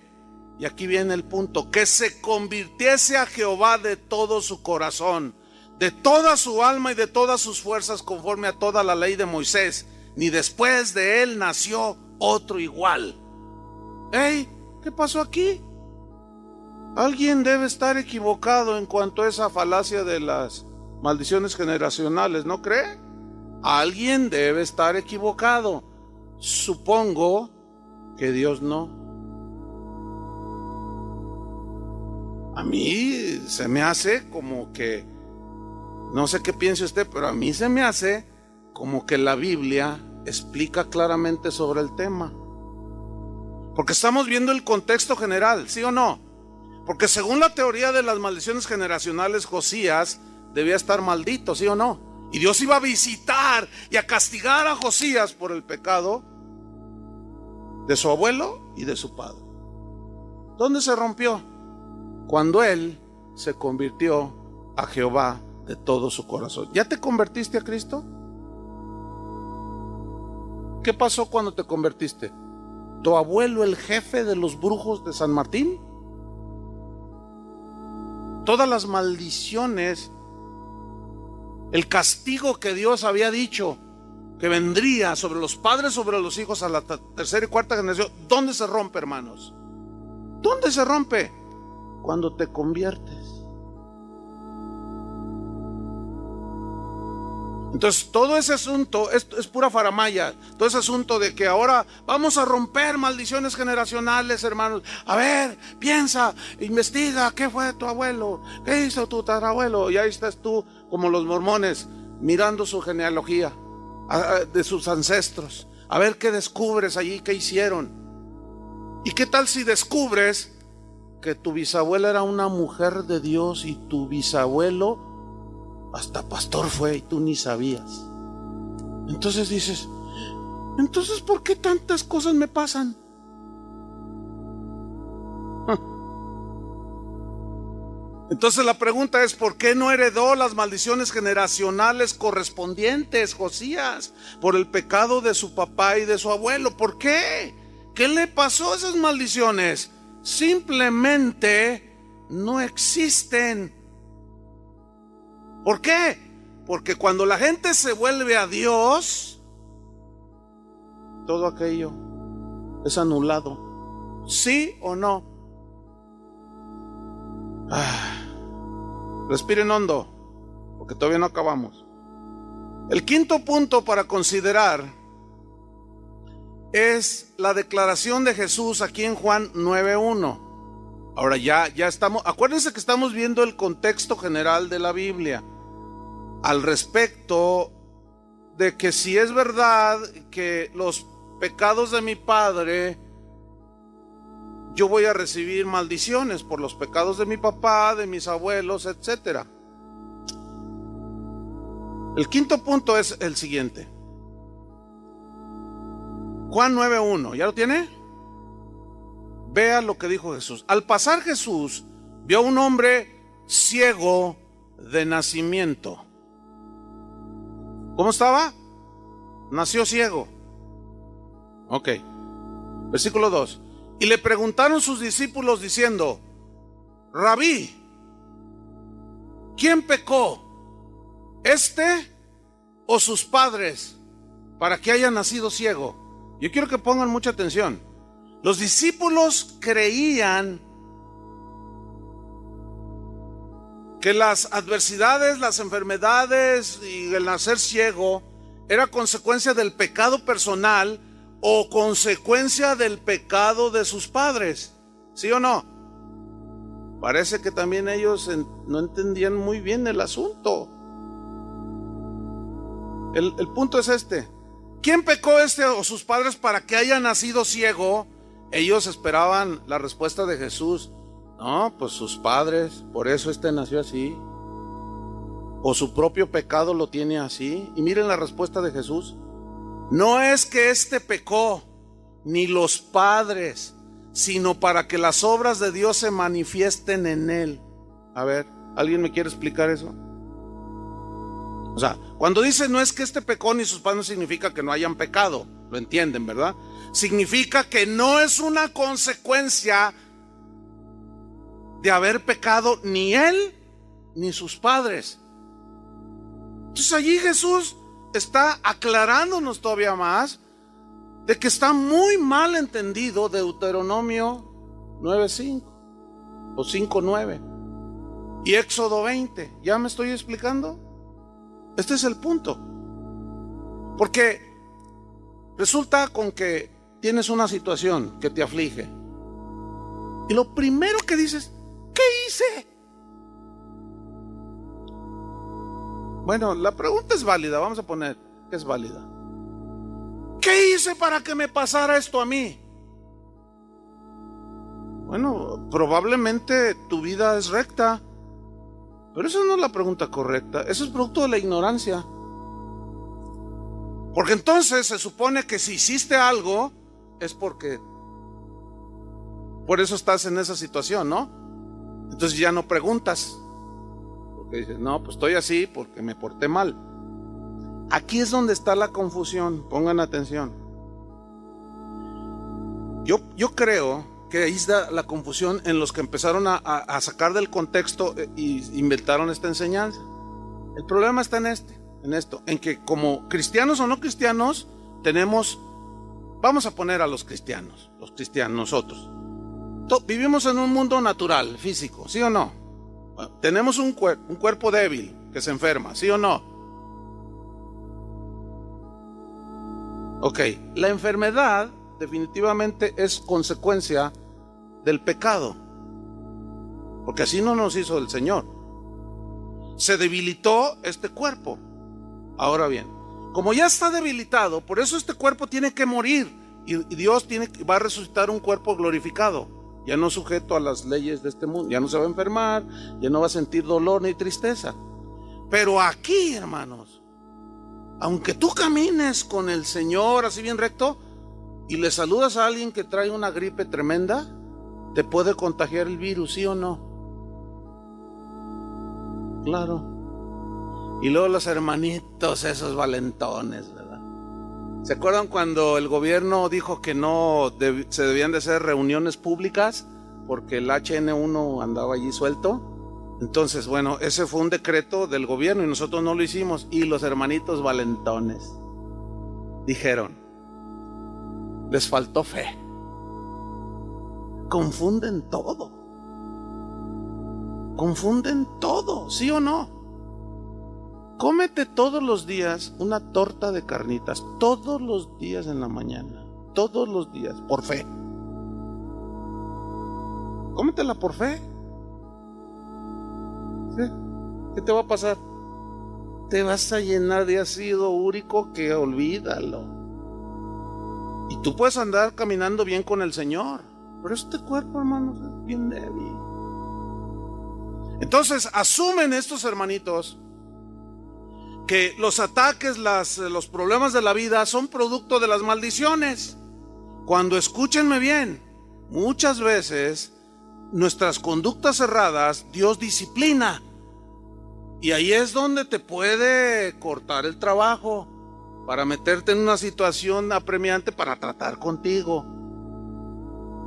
Y aquí viene el punto, que se convirtiese a Jehová de todo su corazón, de toda su alma y de todas sus fuerzas, conforme a toda la ley de Moisés. Ni después de él nació otro igual. ¿Hey? ¿Qué pasó aquí? Alguien debe estar equivocado en cuanto a esa falacia de las maldiciones generacionales, ¿no cree? Alguien debe estar equivocado. Supongo que Dios no. A mí se me hace como que, no sé qué piense usted, pero a mí se me hace como que la Biblia explica claramente sobre el tema. Porque estamos viendo el contexto general, ¿sí o no? Porque según la teoría de las maldiciones generacionales, Josías debía estar maldito, ¿sí o no? Y Dios iba a visitar y a castigar a Josías por el pecado de su abuelo y de su padre. ¿Dónde se rompió? Cuando él se convirtió a Jehová de todo su corazón. ¿Ya te convertiste a Cristo? ¿Qué pasó cuando te convertiste? ¿Tu abuelo, el jefe de los brujos de San Martín? Todas las maldiciones, el castigo que Dios había dicho que vendría sobre los padres, sobre los hijos a la tercera y cuarta generación, ¿dónde se rompe, hermanos? ¿Dónde se rompe? Cuando te conviertes. Entonces todo ese asunto es pura faramaya. Todo ese asunto de que ahora vamos a romper maldiciones generacionales, hermanos. A ver, piensa, investiga, ¿qué fue tu abuelo? ¿Qué hizo tu tatarabuelo? Y ahí estás tú, como los mormones, mirando su genealogía de sus ancestros. A ver qué descubres allí, qué hicieron. ¿Y qué tal si descubres que tu bisabuela era una mujer de Dios y tu bisabuelo hasta pastor fue y tú ni sabías? Entonces dices, ¿entonces por qué tantas cosas me pasan? Entonces la pregunta es, ¿por qué no heredó las maldiciones generacionales correspondientes, Josías? Por el pecado de su papá y de su abuelo. ¿Por qué? ¿Qué le pasó a esas maldiciones? Simplemente no existen. ¿Por qué? Porque cuando la gente se vuelve a Dios, todo aquello es anulado. ¿Sí o no? Respiren hondo, porque todavía no acabamos. El quinto punto para considerar es la declaración de Jesús aquí en Juan 9:1. Ahora ya estamos, acuérdense que estamos viendo el contexto general de la Biblia al respecto de que si es verdad que los pecados de mi padre, yo voy a recibir maldiciones por los pecados de mi papá, de mis abuelos, etc. El quinto punto es el siguiente. Juan 9:1, ¿ya lo tiene? Vea lo que dijo Jesús. Al pasar Jesús vio a un hombre ciego de nacimiento. ¿Cómo estaba? Nació ciego. Ok. Versículo 2. Y le preguntaron sus discípulos diciendo: Rabí, ¿quién pecó? ¿Este o sus padres para que haya nacido ciego? Yo quiero que pongan mucha atención. Los discípulos creían que las adversidades, las enfermedades y el nacer ciego era consecuencia del pecado personal o consecuencia del pecado de sus padres. ¿Sí o no? Parece que también ellos no entendían muy bien el asunto. El punto es este. ¿Quién pecó, este o sus padres para que haya nacido ciego? Ellos esperaban la respuesta de Jesús. No, pues sus padres, por eso nació así. O su propio pecado lo tiene así. Y miren la respuesta de Jesús. No es que pecó, ni los padres, sino para que las obras de Dios se manifiesten en él. A ver, ¿alguien me quiere explicar eso? O sea, cuando dice no es que pecó ni sus padres, no significa que no hayan pecado. Lo entienden, ¿verdad? Significa que no es una consecuencia de haber pecado ni él ni sus padres. Entonces allí Jesús está aclarándonos todavía más de que está muy mal entendido Deuteronomio 9:5 o 5:9 y Éxodo 20. ¿Ya me estoy explicando? Este es el punto. Porque resulta con que tienes una situación que te aflige y lo primero que dices, ¿qué hice? Bueno, la pregunta es válida, vamos a poner que es válida. ¿Qué hice para que me pasara esto a mí? Bueno, probablemente tu vida es recta, pero esa no es la pregunta correcta. Eso es producto de la ignorancia. Porque entonces se supone que si hiciste algo es porque por eso estás en esa situación, ¿no? Entonces ya no preguntas. Porque dices, no, pues estoy así porque me porté mal. Aquí es donde está la confusión, pongan atención. Yo creo que ahí está la confusión en los que empezaron a sacar del contexto y inventaron esta enseñanza. El problema está en esto, en que como cristianos o no cristianos tenemos, vamos a poner a los cristianos nosotros. Vivimos en un mundo natural, físico, ¿sí o no? Tenemos un cuerpo débil que se enferma, ¿sí o no? Ok, la enfermedad definitivamente es consecuencia del pecado, porque así no nos hizo el Señor. Se debilitó este cuerpo. Ahora bien, como ya está debilitado, por eso este cuerpo tiene que morir y Dios va a resucitar un cuerpo glorificado, ya no sujeto a las leyes de este mundo, ya no se va a enfermar, ya no va a sentir dolor ni tristeza. Pero aquí, hermanos, aunque tú camines con el Señor así bien recto y le saludas a alguien que trae una gripe tremenda, te puede contagiar el virus, ¿sí o no? Claro. Y luego los hermanitos, esos valentones, ¿verdad? ¿Se acuerdan cuando el gobierno dijo que no se debían de hacer reuniones públicas porque el HN1 andaba allí suelto? Entonces, bueno, ese fue un decreto del gobierno y nosotros no lo hicimos. Y los hermanitos valentones dijeron, les faltó fe. Confunden todo. Confunden todo, ¿sí o no? Cómete todos los días una torta de carnitas, todos los días en la mañana, todos los días, por fe. Cómetela por fe. ¿Sí? ¿Qué te va a pasar? Te vas a llenar de ácido úrico que olvídalo. Y tú puedes andar caminando bien con el Señor, pero este cuerpo, hermanos, es bien débil. Entonces asumen estos hermanitos que los ataques, los problemas de la vida son producto de las maldiciones. Cuando, escúchenme bien, muchas veces nuestras conductas erradas Dios disciplina, y ahí es donde te puede cortar el trabajo para meterte en una situación apremiante para tratar contigo.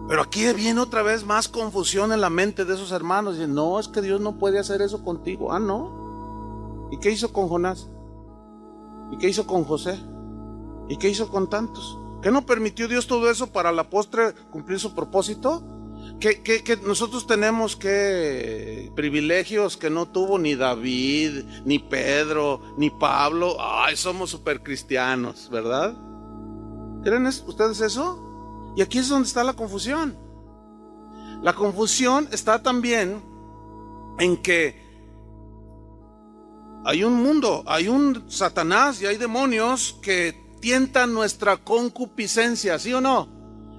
Pero aquí viene otra vez más confusión en la mente de esos hermanos. Dicen, no, es que Dios no puede hacer eso contigo. Ah, no. ¿Y qué hizo con Jonás? ¿Y qué hizo con José? ¿Y qué hizo con tantos? ¿Qué no permitió Dios todo eso para la postre cumplir su propósito? ¿Qué nosotros tenemos privilegios que no tuvo ni David, ni Pedro, ni Pablo? Ay, somos super cristianos, ¿verdad? ¿Creen ustedes eso? Y aquí es donde está la confusión. La confusión está también en que hay un mundo, hay un Satanás y hay demonios que tientan nuestra concupiscencia, ¿sí o no?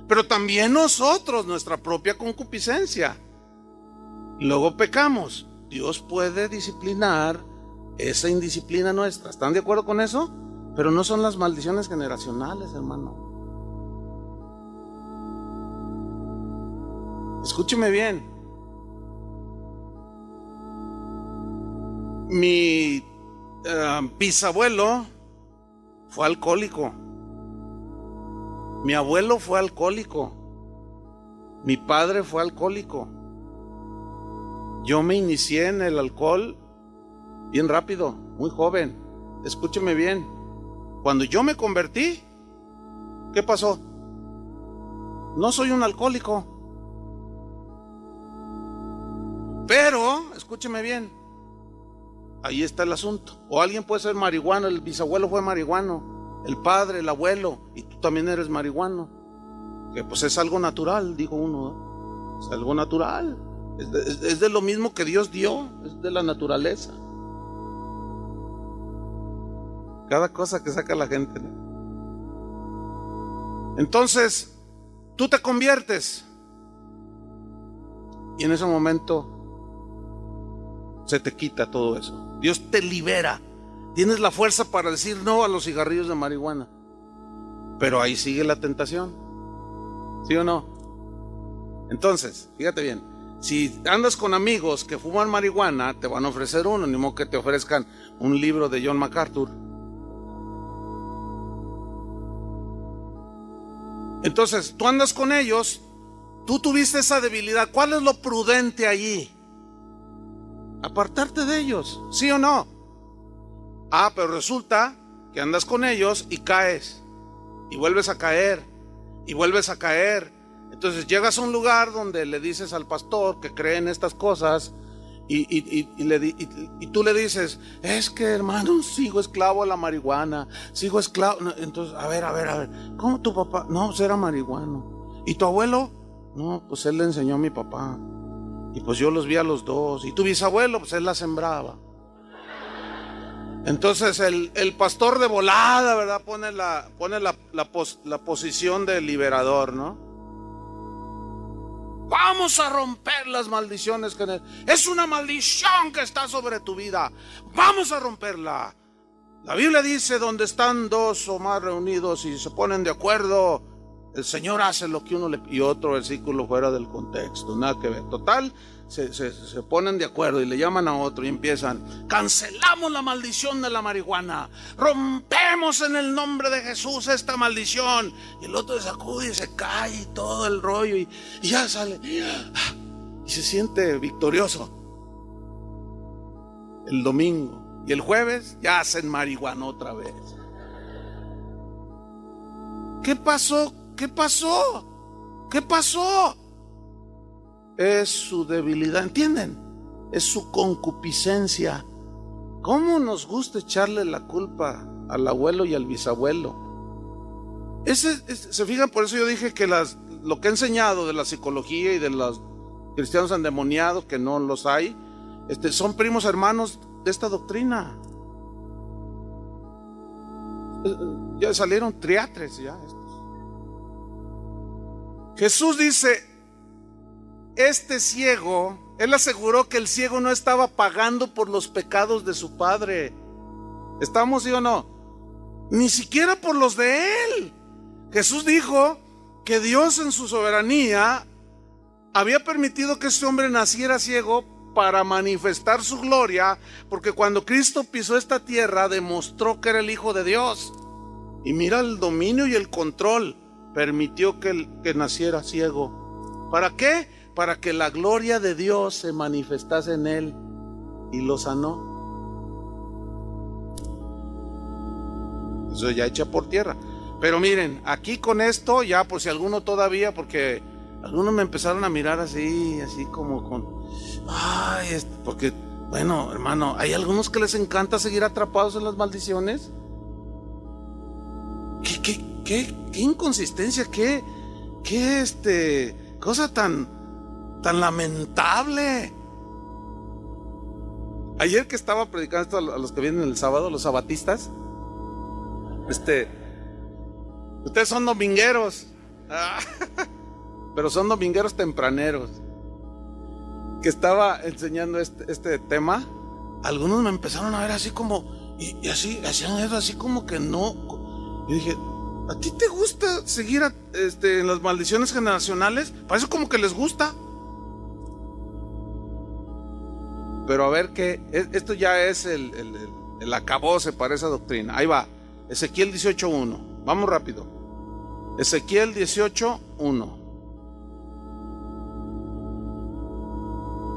Pero también nosotros, nuestra propia concupiscencia. Luego pecamos. Dios puede disciplinar esa indisciplina nuestra. ¿Están de acuerdo con eso? Pero no son las maldiciones generacionales, hermano. Escúcheme bien. Mi bisabuelo fue alcohólico. Mi abuelo fue alcohólico. Mi padre fue alcohólico. Yo me inicié en el alcohol bien rápido, muy joven. Escúcheme bien. Cuando yo me convertí, ¿qué pasó? No soy un alcohólico. Pero, escúcheme bien, ahí está el asunto. O alguien puede ser marihuano, el bisabuelo fue marihuano, el padre, el abuelo, y tú también eres marihuano. Que pues es algo natural, dijo uno, ¿eh? Es algo natural. Es de lo mismo que Dios dio, es de la naturaleza. Cada cosa que saca la gente, ¿no? Entonces, tú te conviertes. Y en ese momento se te quita todo eso. Dios te libera. Tienes la fuerza para decir no a los cigarrillos de marihuana. Pero ahí sigue la tentación. ¿Sí o no? Entonces, fíjate bien. Si andas con amigos que fuman marihuana, te van a ofrecer uno, ni modo que te ofrezcan un libro de John MacArthur. Entonces, tú andas con ellos, tú tuviste esa debilidad. ¿Cuál es lo prudente allí? Apartarte de ellos, ¿sí o no? Ah, pero resulta que andas con ellos y caes, y vuelves a caer, y vuelves a caer. Entonces llegas a un lugar donde le dices al pastor que cree en estas cosas y tú le dices, es que hermano, sigo esclavo a la marihuana, sigo esclavo. Entonces, a ver, ¿cómo tu papá? No, pues era marihuano. ¿Y tu abuelo? No, pues él le enseñó a mi papá. Y pues yo los vi a los dos. ¿Y tu bisabuelo? Pues él la sembraba. Entonces el pastor de volada, ¿verdad? Pone la posición de liberador, ¿no? Vamos a romper las maldiciones. Es una maldición que está sobre tu vida. Vamos a romperla. La Biblia dice, donde están dos o más reunidos y se ponen de acuerdo, El Señor hace lo que uno le pide. Y otro versículo fuera del contexto, nada que ver. Total, se ponen de acuerdo y le llaman a otro y empiezan: cancelamos la maldición de la marihuana, rompemos en el nombre de Jesús esta maldición. Y el otro se sacude y se cae y todo el rollo y ya sale y se siente victorioso. El domingo y el jueves ya hacen marihuana otra vez. ¿Qué pasó? ¿Qué pasó? ¿Qué pasó? Es su debilidad, ¿entienden? Es su concupiscencia. ¿Cómo nos gusta echarle la culpa al abuelo y al bisabuelo? Se fijan, por eso yo dije que lo que he enseñado de la psicología y de los cristianos endemoniados, que no los hay, son primos hermanos de esta doctrina. Ya salieron triatres ya estos. Jesús dice: este ciego, él aseguró que el ciego no estaba pagando por los pecados de su padre. ¿Estamos, sí o no? Ni siquiera por los de él. Jesús dijo que Dios en su soberanía había permitido que este hombre naciera ciego para manifestar su gloria, porque cuando Cristo pisó esta tierra demostró que era el Hijo de Dios. Y mira el dominio y el control. Permitió que naciera ciego. ¿Para qué? Para que la gloria de Dios se manifestase en él, y lo sanó. Eso ya echa por tierra. Pero miren, aquí con esto, ya por si alguno todavía, porque algunos me empezaron a mirar así como con... porque, bueno, hermano, hay algunos que les encanta seguir atrapados en las maldiciones. ¿Qué inconsistencia, qué cosa tan lamentable. Ayer que estaba predicando esto a los que vienen el sábado, los sabatistas, ustedes son domingueros, pero son domingueros tempraneros. Que estaba enseñando este tema, algunos me empezaron a ver así como, y así, hacían eso así como que no. Yo dije: ¿a ti te gusta seguir en las maldiciones generacionales? Parece como que les gusta. Pero a ver que esto ya es el acabose para esa doctrina. Ahí va, Ezequiel 18:1. Vamos rápido. Ezequiel 18:1.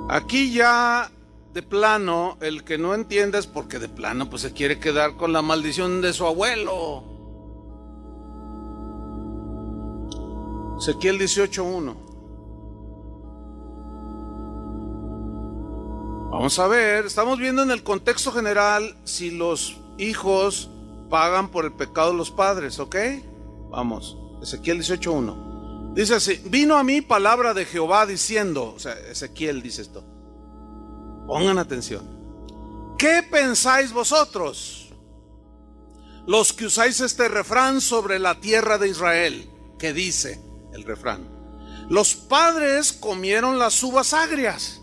Aquí ya de plano, el que no entienda es porque de plano pues se quiere quedar con la maldición de su abuelo. Ezequiel 18:1. Vamos a ver, estamos viendo en el contexto general si los hijos pagan por el pecado de los padres, ¿ok? Vamos, Ezequiel 18:1. Dice así: vino a mí palabra de Jehová diciendo, o sea, Ezequiel dice esto. Pongan atención. ¿Qué pensáis vosotros, los que usáis este refrán sobre la tierra de Israel? ¿Qué dice el refrán? Los padres comieron las uvas agrias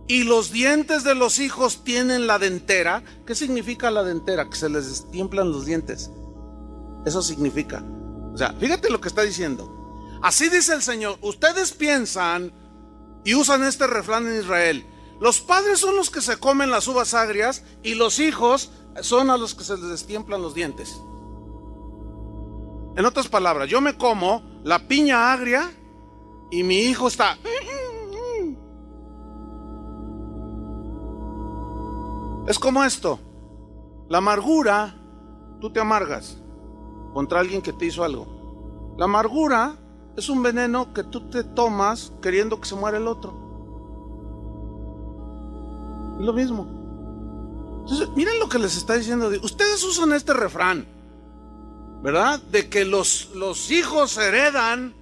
y los dientes de los hijos tienen la dentera. ¿Qué significa la dentera? Que se les destiemplan los dientes. Eso significa. O sea, fíjate lo que está diciendo. Así dice el Señor: ustedes piensan y usan este refrán en Israel. Los padres son los que se comen las uvas agrias y los hijos son a los que se les destiemplan los dientes. En otras palabras, yo me como la piña agria y mi hijo está... Es como esto. La amargura, tú te amargas contra alguien que te hizo algo. La amargura es un veneno que tú te tomas queriendo que se muera el otro. Es lo mismo. Entonces, miren lo que les está diciendo. Ustedes usan este refrán, ¿verdad? De que los hijos heredan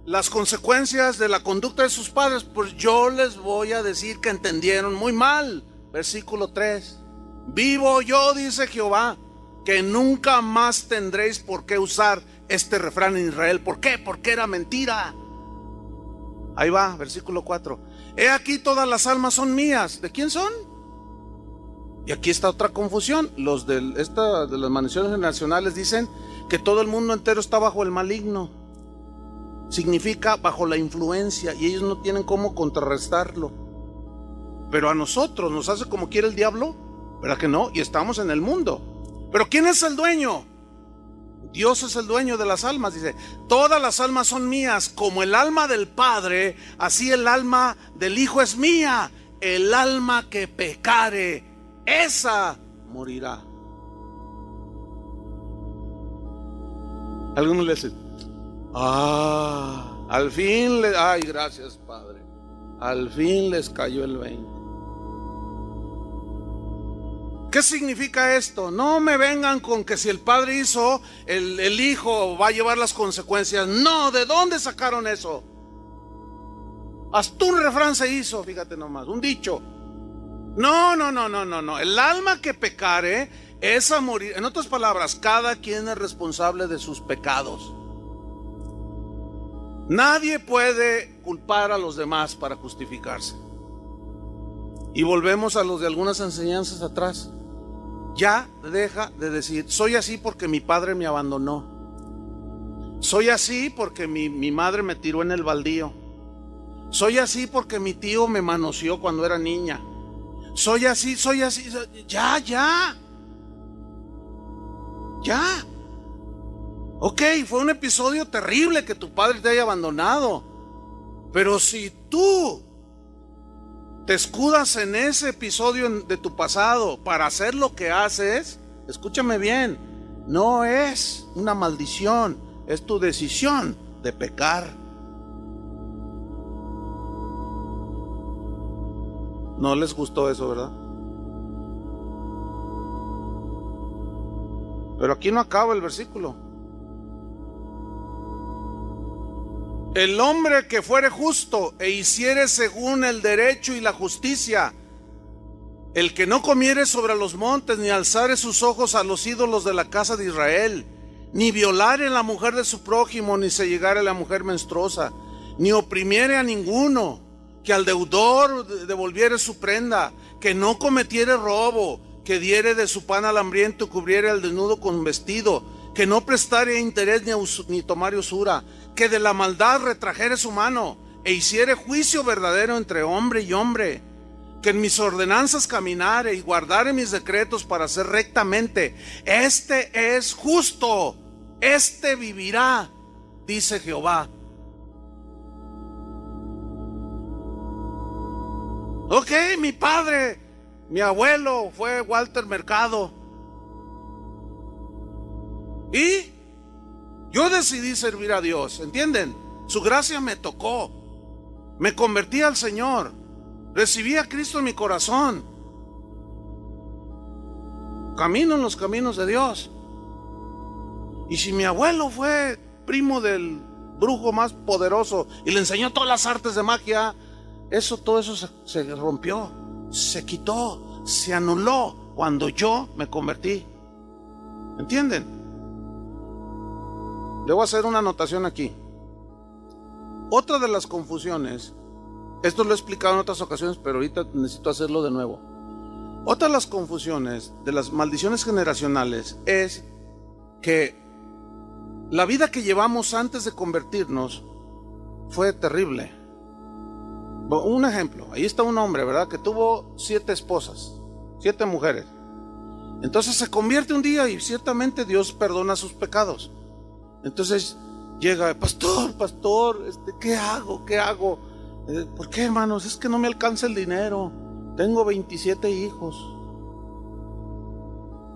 las consecuencias de la conducta de sus padres. Pues yo les voy a decir que entendieron muy mal. Versículo 3. Vivo yo, dice Jehová, que nunca más tendréis por qué usar este refrán en Israel. ¿Por qué? Porque era mentira. Ahí va, versículo 4. He aquí todas las almas son mías. ¿De quién son? Y aquí está otra confusión. Los de las maldiciones generacionales dicen que todo el mundo entero está bajo el maligno. significa bajo la influencia, y ellos no tienen cómo contrarrestarlo. Pero a nosotros nos hace como quiere el diablo, ¿verdad que no? Y estamos en el mundo. Pero ¿quién es el dueño? Dios es el dueño de las almas. Dice, todas las almas son mías, como el alma del Padre, así el alma del Hijo es mía. El alma que pecare, esa morirá. Algunos le dicen, al fin ay, gracias, Padre, al fin les cayó el 20. ¿Qué significa esto? No me vengan con que si el Padre hizo, el Hijo va a llevar las consecuencias. No, ¿de dónde sacaron eso? Hasta un refrán se hizo, fíjate nomás, un dicho. No. El alma que pecare, esa morir. En otras palabras, cada quien es responsable de sus pecados. Nadie puede culpar a los demás para justificarse. Y volvemos a los de algunas enseñanzas atrás. Ya deja de decir, soy así porque mi padre me abandonó. Soy así porque mi madre me tiró en el baldío. Soy así porque mi tío me manoseó cuando era niña. Soy así. Ya. Ok, fue un episodio terrible que tu padre te haya abandonado. Pero si tú te escudas en ese episodio de tu pasado para hacer lo que haces, escúchame bien, no es una maldición, es tu decisión de pecar. No les gustó eso, ¿verdad? Pero aquí no acaba el versículo. El hombre que fuere justo e hiciere según el derecho y la justicia, el que no comiere sobre los montes, ni alzare sus ojos a los ídolos de la casa de Israel, ni violare a la mujer de su prójimo, ni se llegare a la mujer menstruosa, ni oprimiere a ninguno, que al deudor devolviere su prenda, que no cometiere robo, que diere de su pan al hambriento, cubriere al desnudo con vestido, que no prestare interés ni tomare usura, que de la maldad retrajere su mano, e hiciere juicio verdadero entre hombre y hombre, que en mis ordenanzas caminare y guardare mis decretos para hacer rectamente. Este es justo, este vivirá, dice Jehová. Ok, mi padre, mi abuelo fue Walter Mercado. Y yo decidí servir a Dios, ¿entienden? Su gracia me tocó. Me convertí al Señor. Recibí a Cristo en mi corazón. Camino en los caminos de Dios. Y si mi abuelo fue primo del brujo más poderoso y le enseñó todas las artes de magia, todo eso se rompió, se quitó, se anuló cuando yo me convertí. ¿Entienden? Le voy a hacer una anotación aquí. Otra de las confusiones, esto lo he explicado en otras ocasiones, pero ahorita necesito hacerlo de nuevo. Otra de las confusiones de las maldiciones generacionales es que la vida que llevamos antes de convertirnos fue terrible. Un ejemplo, ahí está un hombre, ¿verdad? Que tuvo 7 esposas, 7 mujeres. Entonces se convierte un día y ciertamente Dios perdona sus pecados. Entonces llega, pastor, ¿qué hago? ¿Por qué, hermanos? Es que no me alcanza el dinero. Tengo 27 hijos.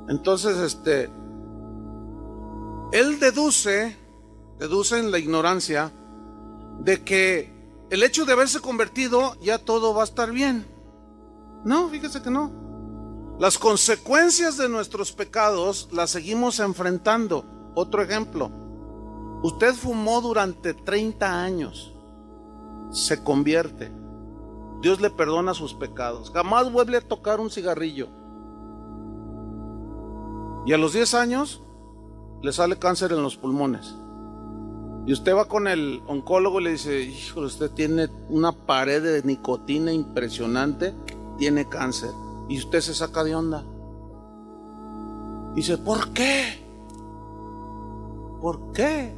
Entonces, él deduce en la ignorancia de que el hecho de haberse convertido ya todo va a estar bien. No, fíjese que no. Las consecuencias de nuestros pecados las seguimos enfrentando. Otro ejemplo. Usted fumó durante 30 años. Se convierte. Dios le perdona sus pecados. Jamás vuelve a tocar un cigarrillo. Y a los 10 años le sale cáncer en los pulmones. Y usted va con el oncólogo y le dice, híjole, usted tiene una pared de nicotina impresionante, tiene cáncer. Y usted se saca de onda. Dice, ¿por qué? ¿Por qué?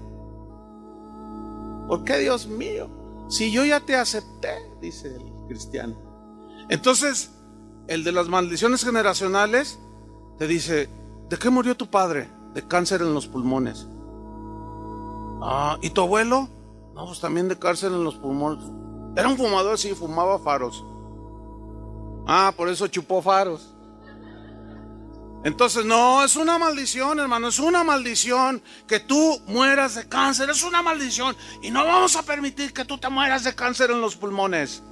¿Por qué, Dios mío? Si yo ya te acepté, dice el cristiano. Entonces, el de las maldiciones generacionales te dice: ¿de qué murió tu padre? De cáncer en los pulmones. ¿Y tu abuelo? No, pues también de cáncer en los pulmones. Era un fumador, sí, fumaba faros. Por eso chupó faros. Entonces, no, es una maldición, hermano, es una maldición que tú mueras de cáncer, es una maldición, y no vamos a permitir que tú te mueras de cáncer en los pulmones.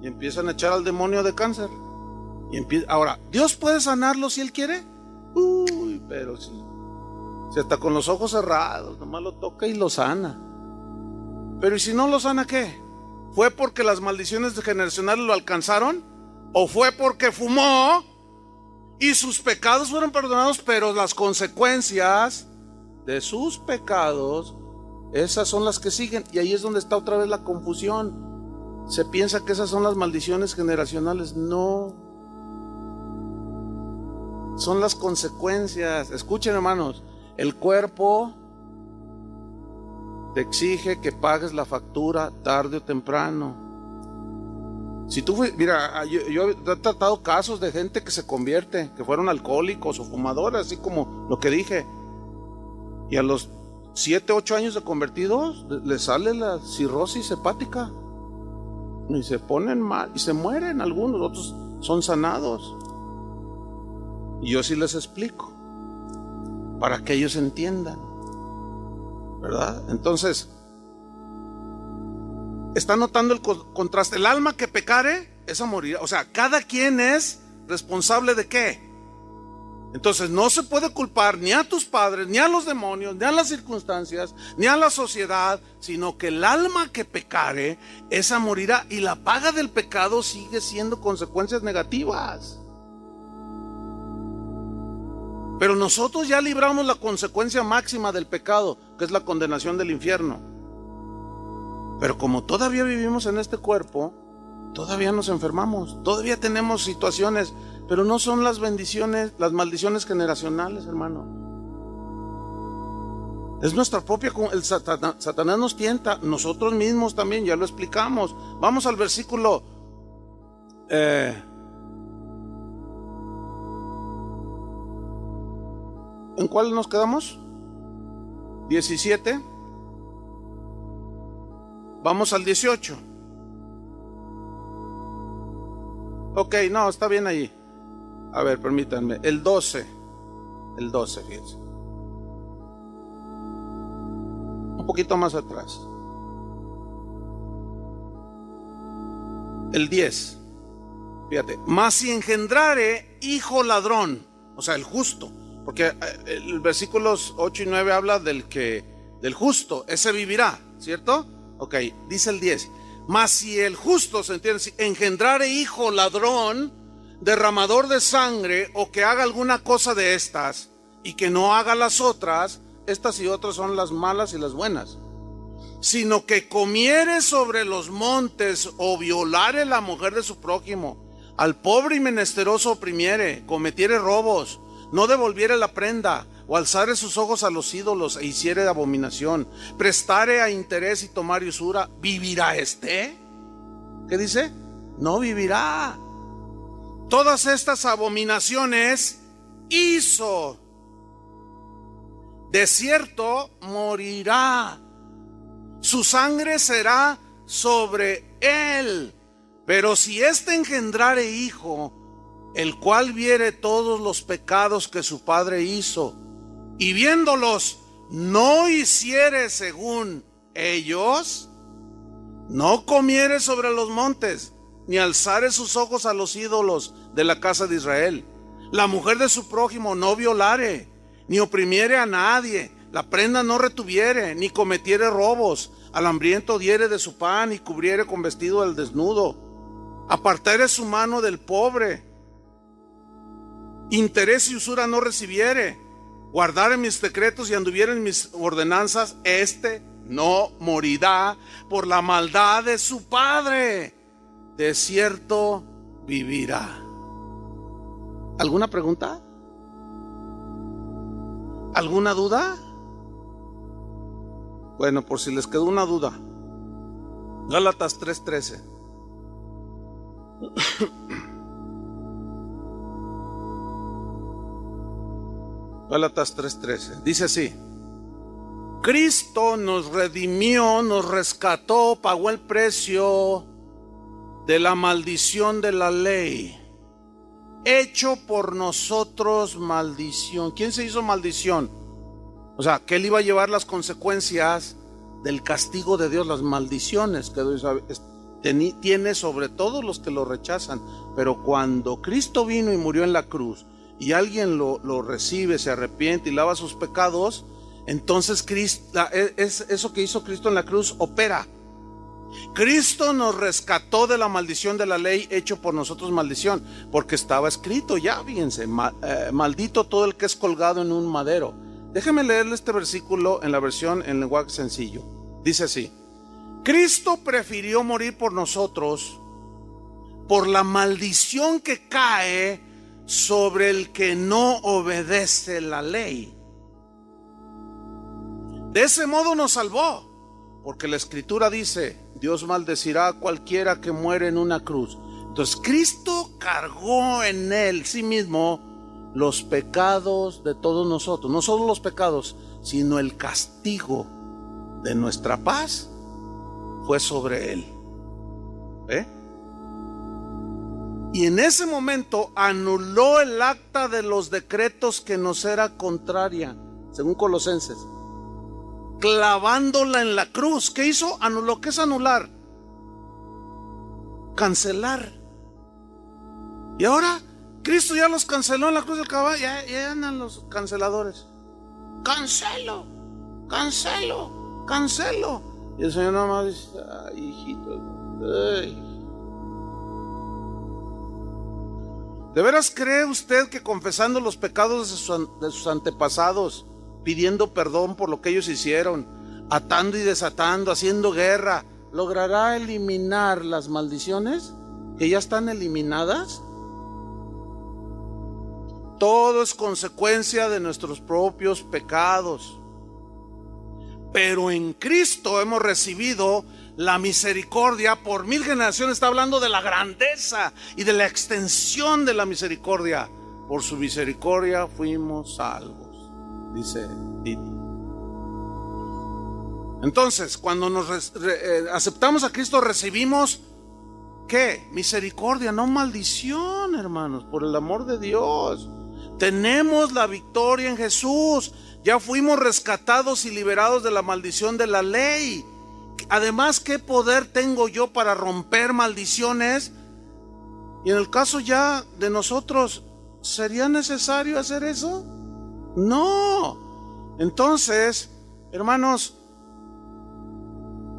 Y empiezan a echar al demonio de cáncer. Ahora, ¿Dios puede sanarlo si Él quiere? Pero sí. Si hasta con los ojos cerrados, nomás lo toca y lo sana. Pero ¿y si no lo sana, qué? ¿Fue porque las maldiciones generacionales lo alcanzaron? ¿O fue porque fumó y sus pecados fueron perdonados, pero las consecuencias de sus pecados, esas son las que siguen? Y ahí es donde está otra vez la confusión. Se piensa que esas son las maldiciones generacionales. No. Son las consecuencias. Escuchen, hermanos, el cuerpo te exige que pagues la factura tarde o temprano. Si tú, mira, yo he tratado casos de gente que se convierte, que fueron alcohólicos o fumadores, así como lo que dije, y a los 7, 8 años de convertidos les sale la cirrosis hepática y se ponen mal y se mueren. Algunos, otros son sanados. Y yo sí les explico para que ellos entiendan, ¿verdad? Entonces, ¿está notando el contraste? El alma que pecare, esa morirá. O sea, cada quien es responsable de qué. Entonces no se puede culpar ni a tus padres, ni a los demonios, ni a las circunstancias, ni a la sociedad, sino que el alma que pecare, esa morirá. Y la paga del pecado sigue siendo consecuencias negativas. Pero nosotros ya libramos la consecuencia máxima del pecado, que es la condenación del infierno. Pero como todavía vivimos en este cuerpo, todavía nos enfermamos, todavía tenemos situaciones, pero no son las bendiciones, las maldiciones generacionales, hermano. Es nuestra propia, Satanás nos tienta, nosotros mismos también, ya lo explicamos. Vamos al versículo ¿en cuál nos quedamos? 17. Vamos al 18. Ok, no, está bien ahí. A ver, permítanme. El 12, fíjense. Un poquito más atrás. El 10. Fíjate. Mas si engendrare hijo ladrón, o sea, el justo, porque el versículos 8 y 9 habla del justo, ese vivirá, ¿cierto? Ok, dice el 10. Mas si el justo, ¿se entiende? Si engendrare hijo ladrón, derramador de sangre, o que haga alguna cosa de estas, y que no haga las otras, estas y otras son las malas y las buenas, sino que comiere sobre los montes, o violare la mujer de su prójimo, al pobre y menesteroso oprimiere, cometiere robos, no devolviere la prenda, o alzare sus ojos a los ídolos e hiciere abominación, prestare a interés y tomare usura, ¿vivirá este? ¿Qué dice? No vivirá. Todas estas abominaciones hizo. De cierto morirá. Su sangre será sobre él. Pero si éste engendrare hijo, el cual viere todos los pecados que su padre hizo, y viéndolos no hiciere según ellos, no comiere sobre los montes, ni alzare sus ojos a los ídolos de la casa de Israel, la mujer de su prójimo no violare, ni oprimiere a nadie, la prenda no retuviere, ni cometiere robos, al hambriento diere de su pan, y cubriere con vestido al desnudo, apartare su mano del pobre, interés y usura no recibiere, guardare mis decretos y anduviere en mis ordenanzas, este no morirá por la maldad de su padre, de cierto vivirá. ¿Alguna pregunta? ¿Alguna duda? Bueno, por si les quedó una duda, Gálatas 3:13. Gálatas 3:13. Dice así: Cristo nos redimió, nos rescató, pagó el precio de la maldición de la ley, hecho por nosotros maldición. ¿Quién se hizo maldición? O sea, que Él iba a llevar las consecuencias del castigo de Dios, las maldiciones que Dios tiene sobre todos los que lo rechazan. Pero cuando Cristo vino y murió en la cruz, y alguien lo recibe, se arrepiente y lava sus pecados, entonces eso que hizo Cristo en la cruz opera. Cristo nos rescató de la maldición de la ley, hecho por nosotros maldición, porque estaba escrito ya, fíjense, maldito todo el que es colgado en un madero. Déjenme leerle este versículo en la versión en lenguaje sencillo. Dice así: Cristo prefirió morir por nosotros por la maldición que cae sobre el que no obedece la ley. De ese modo nos salvó, porque la Escritura dice: Dios maldecirá a cualquiera que muere en una cruz. Entonces Cristo cargó en Él, sí mismo, los pecados de todos nosotros. No solo los pecados, sino el castigo de nuestra paz fue sobre Él. Y en ese momento anuló el acta de los decretos que nos era contraria, según Colosenses, clavándola en la cruz. ¿Qué hizo? Anuló. ¿Qué es anular? Cancelar. Y ahora Cristo ya los canceló en la cruz del caballo. Ya andan los canceladores. Cancelo. Y el Señor nada más dice: ay, hijito, ay. ¿De veras cree usted que confesando los pecados de sus antepasados, pidiendo perdón por lo que ellos hicieron, atando y desatando, haciendo guerra, logrará eliminar las maldiciones que ya están eliminadas? Todo es consecuencia de nuestros propios pecados. Pero en Cristo hemos recibido la misericordia por 1000 generaciones. Está hablando de la grandeza y de la extensión de la misericordia. Por su misericordia fuimos salvos, dice Tito. Entonces, cuando nos aceptamos a Cristo, recibimos ¿qué? Misericordia, no maldición, hermanos, por el amor de Dios. Tenemos la victoria en Jesús. Ya fuimos rescatados y liberados de la maldición de la ley. Además, ¿qué poder tengo yo para romper maldiciones? Y en el caso ya de nosotros, ¿sería necesario hacer eso? No. Entonces, hermanos,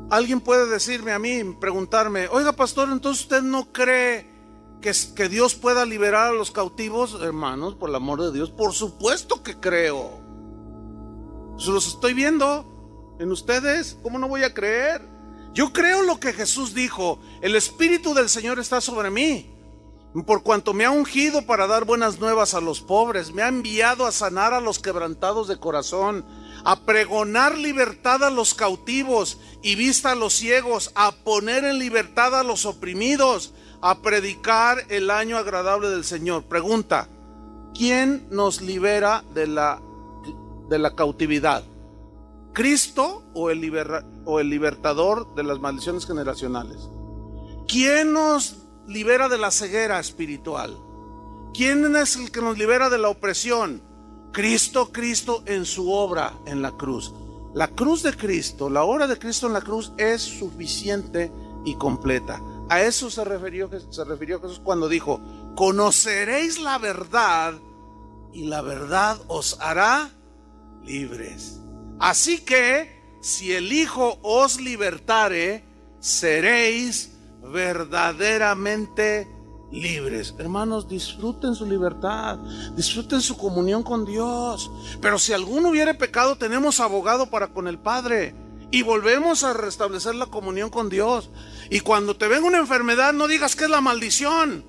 alguien puede decirme a mí, preguntarme: oiga, pastor, ¿entonces usted no cree que Dios pueda liberar a los cautivos? Hermanos, por el amor de Dios, por supuesto que creo. Pues los estoy viendo en ustedes. ¿Cómo no voy a creer? Yo creo lo que Jesús dijo: el Espíritu del Señor está sobre mí, por cuanto me ha ungido para dar buenas nuevas a los pobres, me ha enviado a sanar a los quebrantados de corazón, a pregonar libertad a los cautivos y vista a los ciegos, a poner en libertad a los oprimidos, a predicar el año agradable del Señor. Pregunta: ¿quién nos libera de la cautividad? ¿Cristo o el libertador de las maldiciones generacionales? ¿Quién nos libera de la ceguera espiritual? ¿Quién es el que nos libera de la opresión? Cristo en su obra en la cruz. La cruz de Cristo, la obra de Cristo en la cruz es suficiente y completa. A eso se refirió Jesús cuando dijo: conoceréis la verdad y la verdad os hará libres. Así que si el Hijo os libertare, seréis verdaderamente libres. Hermanos, disfruten su libertad, disfruten su comunión con Dios. Pero si alguno hubiere pecado, tenemos abogado para con el Padre, y volvemos a restablecer la comunión con Dios. Y cuando te venga una enfermedad, no digas que es la maldición.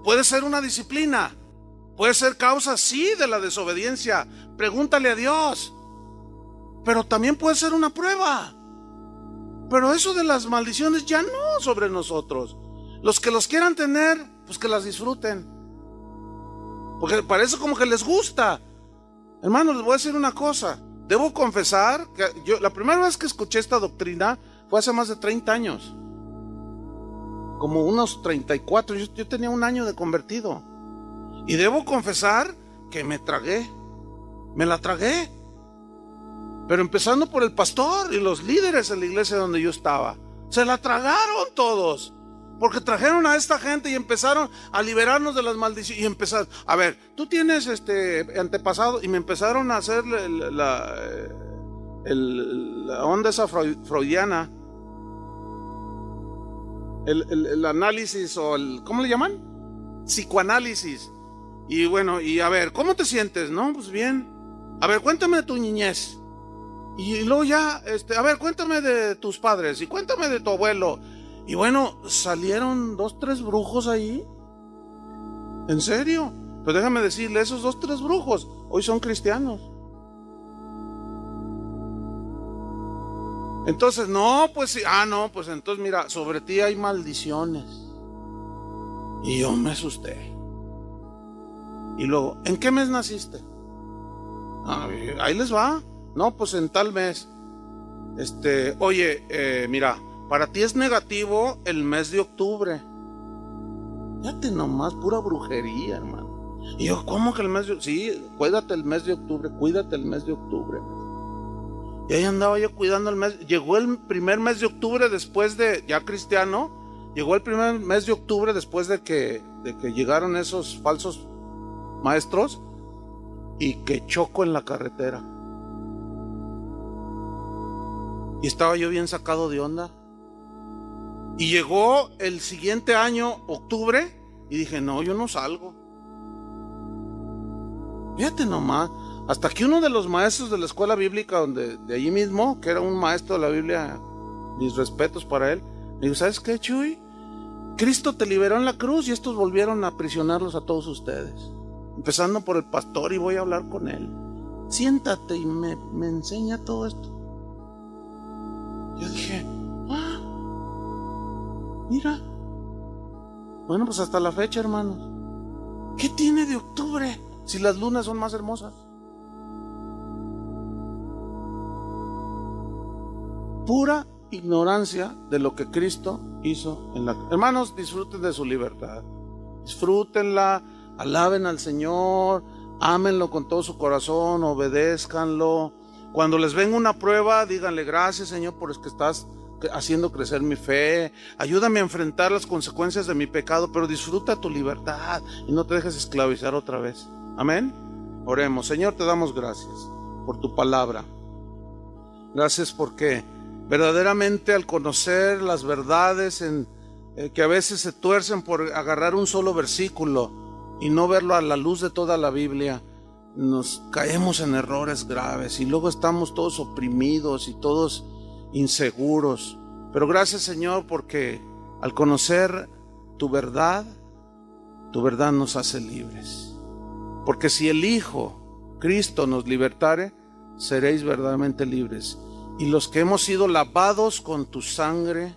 Puede ser una disciplina, puede ser causa, sí, de la desobediencia. Pregúntale a Dios. Pero también puede ser una prueba. Pero eso de las maldiciones ya no sobre nosotros. Los que los quieran tener, pues que las disfruten. Porque parece como que les gusta. Hermanos, les voy a decir una cosa. Debo confesar que yo la primera vez que escuché esta doctrina fue hace más de 30 años. Como unos 34. Yo tenía un año de convertido. Y debo confesar que me la tragué. Pero empezando por el pastor y los líderes en la iglesia donde yo estaba. Se la tragaron todos. Porque trajeron a esta gente y empezaron a liberarnos de las maldiciones. Y empezaron, a ver, tú tienes antepasado. Y me empezaron a hacer la onda esa freudiana. El análisis o ¿cómo le llaman? Psicoanálisis. Y bueno, y a ver, ¿cómo te sientes? No, pues bien. A ver, cuéntame de tu niñez. Y luego ya, a ver, cuéntame de tus padres. Y cuéntame de tu abuelo. Y bueno, salieron 2, 3 brujos ahí. ¿En serio? Pues déjame decirle, esos 2, 3 brujos hoy son cristianos. Entonces, no, pues sí. No, pues entonces mira, sobre ti hay maldiciones. Y yo me asusté. Y luego, ¿en qué mes naciste? Ahí les va. No, pues en tal mes. Oye, mira, para ti es negativo el mes de octubre. Fíjate nomás, pura brujería, hermano. Y yo, ¿cómo que el mes de octubre? Sí, cuídate el mes de octubre, cuídate el mes de octubre. Y ahí andaba yo cuidando el mes. Llegó el primer mes de octubre después de, ya cristiano, llegó el primer mes de octubre después de que llegaron esos falsos maestros y que choco en la carretera. Y estaba yo bien sacado de onda. Y llegó el siguiente año, octubre, y dije, no, yo no salgo. Fíjate nomás, hasta que uno de los maestros de la escuela bíblica, de allí mismo, que era un maestro de la Biblia, mis respetos para él, me dijo, ¿sabes qué, Chuy? Cristo te liberó en la cruz y estos volvieron a aprisionarlos a todos ustedes. Empezando por el pastor, y voy a hablar con él. Siéntate y me enseña todo esto. Yo dije, mira. Bueno, pues hasta la fecha, hermanos. ¿Qué tiene de octubre si las lunas son más hermosas? Pura ignorancia de lo que Cristo hizo en la... Hermanos, disfruten de su libertad. Disfrútenla, alaben al Señor, ámenlo con todo su corazón, obedézcanlo. Cuando les venga una prueba, díganle, gracias, Señor, por que estás haciendo crecer mi fe. Ayúdame a enfrentar las consecuencias de mi pecado, pero disfruta tu libertad y no te dejes esclavizar otra vez. Amén. Oremos. Señor, te damos gracias por tu palabra. Gracias porque verdaderamente al conocer las verdades que a veces se tuercen por agarrar un solo versículo y no verlo a la luz de toda la Biblia, nos caemos en errores graves y luego estamos todos oprimidos y todos inseguros. Pero gracias, Señor, porque al conocer tu verdad nos hace libres. Porque si el Hijo, Cristo, nos libertare, seréis verdaderamente libres. Y los que hemos sido lavados con tu sangre,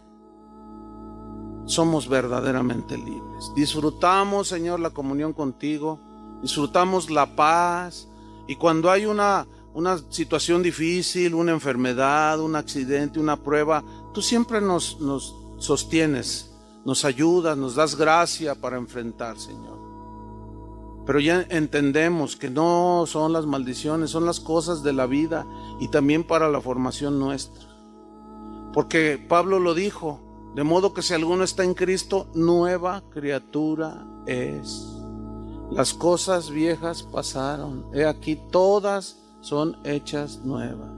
somos verdaderamente libres. Disfrutamos, Señor, la comunión contigo. Disfrutamos la paz. Y cuando hay una situación difícil, una enfermedad, un accidente, una prueba, tú siempre nos sostienes, nos ayudas, nos das gracia para enfrentar, Señor. Pero ya entendemos que no son las maldiciones, son las cosas de la vida y también para la formación nuestra. Porque Pablo lo dijo, de modo que si alguno está en Cristo, nueva criatura es. Las cosas viejas pasaron, he aquí todas son hechas nuevas.